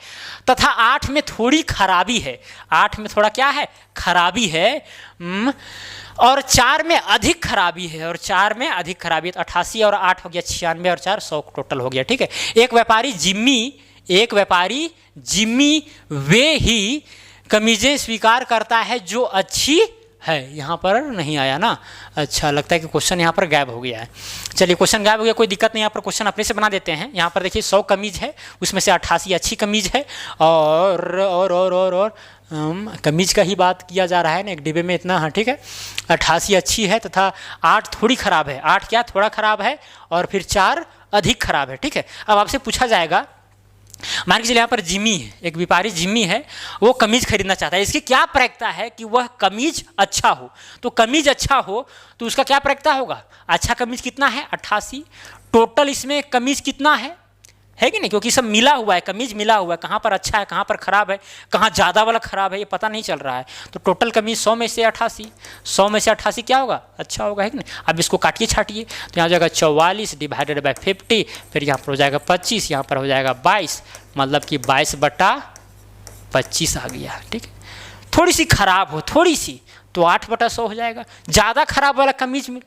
तथा 8 में थोड़ी खराबी है। 8 में थोड़ा क्या है? खराबी है। और 4 में अधिक खराबी है, और 4 में अधिक खराबी है। तो 88 और 8 हो गया 96 और 4 100 टोटल हो गया, ठीक है। एक व्यापारी जिम्मी वे ही कमीजें स्वीकार करता है जो अच्छी है, यहाँ पर नहीं आया ना। अच्छा, लगता है कि क्वेश्चन यहाँ पर गायब हो गया है। चलिए, क्वेश्चन गायब हो गया, कोई दिक्कत नहीं, यहाँ पर क्वेश्चन अपने से बना देते हैं। यहाँ पर देखिए 100 कमीज है, उसमें से 88 अच्छी कमीज है और कमीज का ही बात किया जा रहा है ना, एक डिब्बे में इतना। हाँ ठीक है, 88 अच्छी है तथा 8 थोड़ी ख़राब है। 8 क्या थोड़ा ख़राब है और फिर 4 अधिक ख़राब है। ठीक है, अब आपसे पूछा जाएगा, मान के चलिए यहाँ पर जिम्मी है, एक व्यापारी जिम्मी है, वो कमीज खरीदना चाहता है। इसकी क्या प्रायिकता है कि वह कमीज अच्छा हो? तो कमीज अच्छा हो तो उसका क्या प्रायिकता होगा? अच्छा कमीज कितना है? 88। टोटल इसमें कमीज कितना है कि नहीं, क्योंकि सब मिला हुआ है, कमीज मिला हुआ है, कहाँ पर अच्छा है कहाँ पर ख़राब है, कहाँ ज़्यादा वाला ख़राब है, ये पता नहीं चल रहा है। तो टोटल कमीज 100 में से 88, 100 में से 88 क्या होगा? अच्छा होगा, है कि नहीं। अब इसको काटिए छाटिए, तो यहाँ हो जाएगा 44 डिवाइडेड बाई 50, फिर यहाँ पर हो जाएगा 25, यहाँ पर हो जाएगा 22, मतलब कि 22/25 आ गया। ठीक है, थोड़ी सी खराब हो, थोड़ी सी, तो 8/100 हो जाएगा। ज़्यादा खराब वाला कमीज में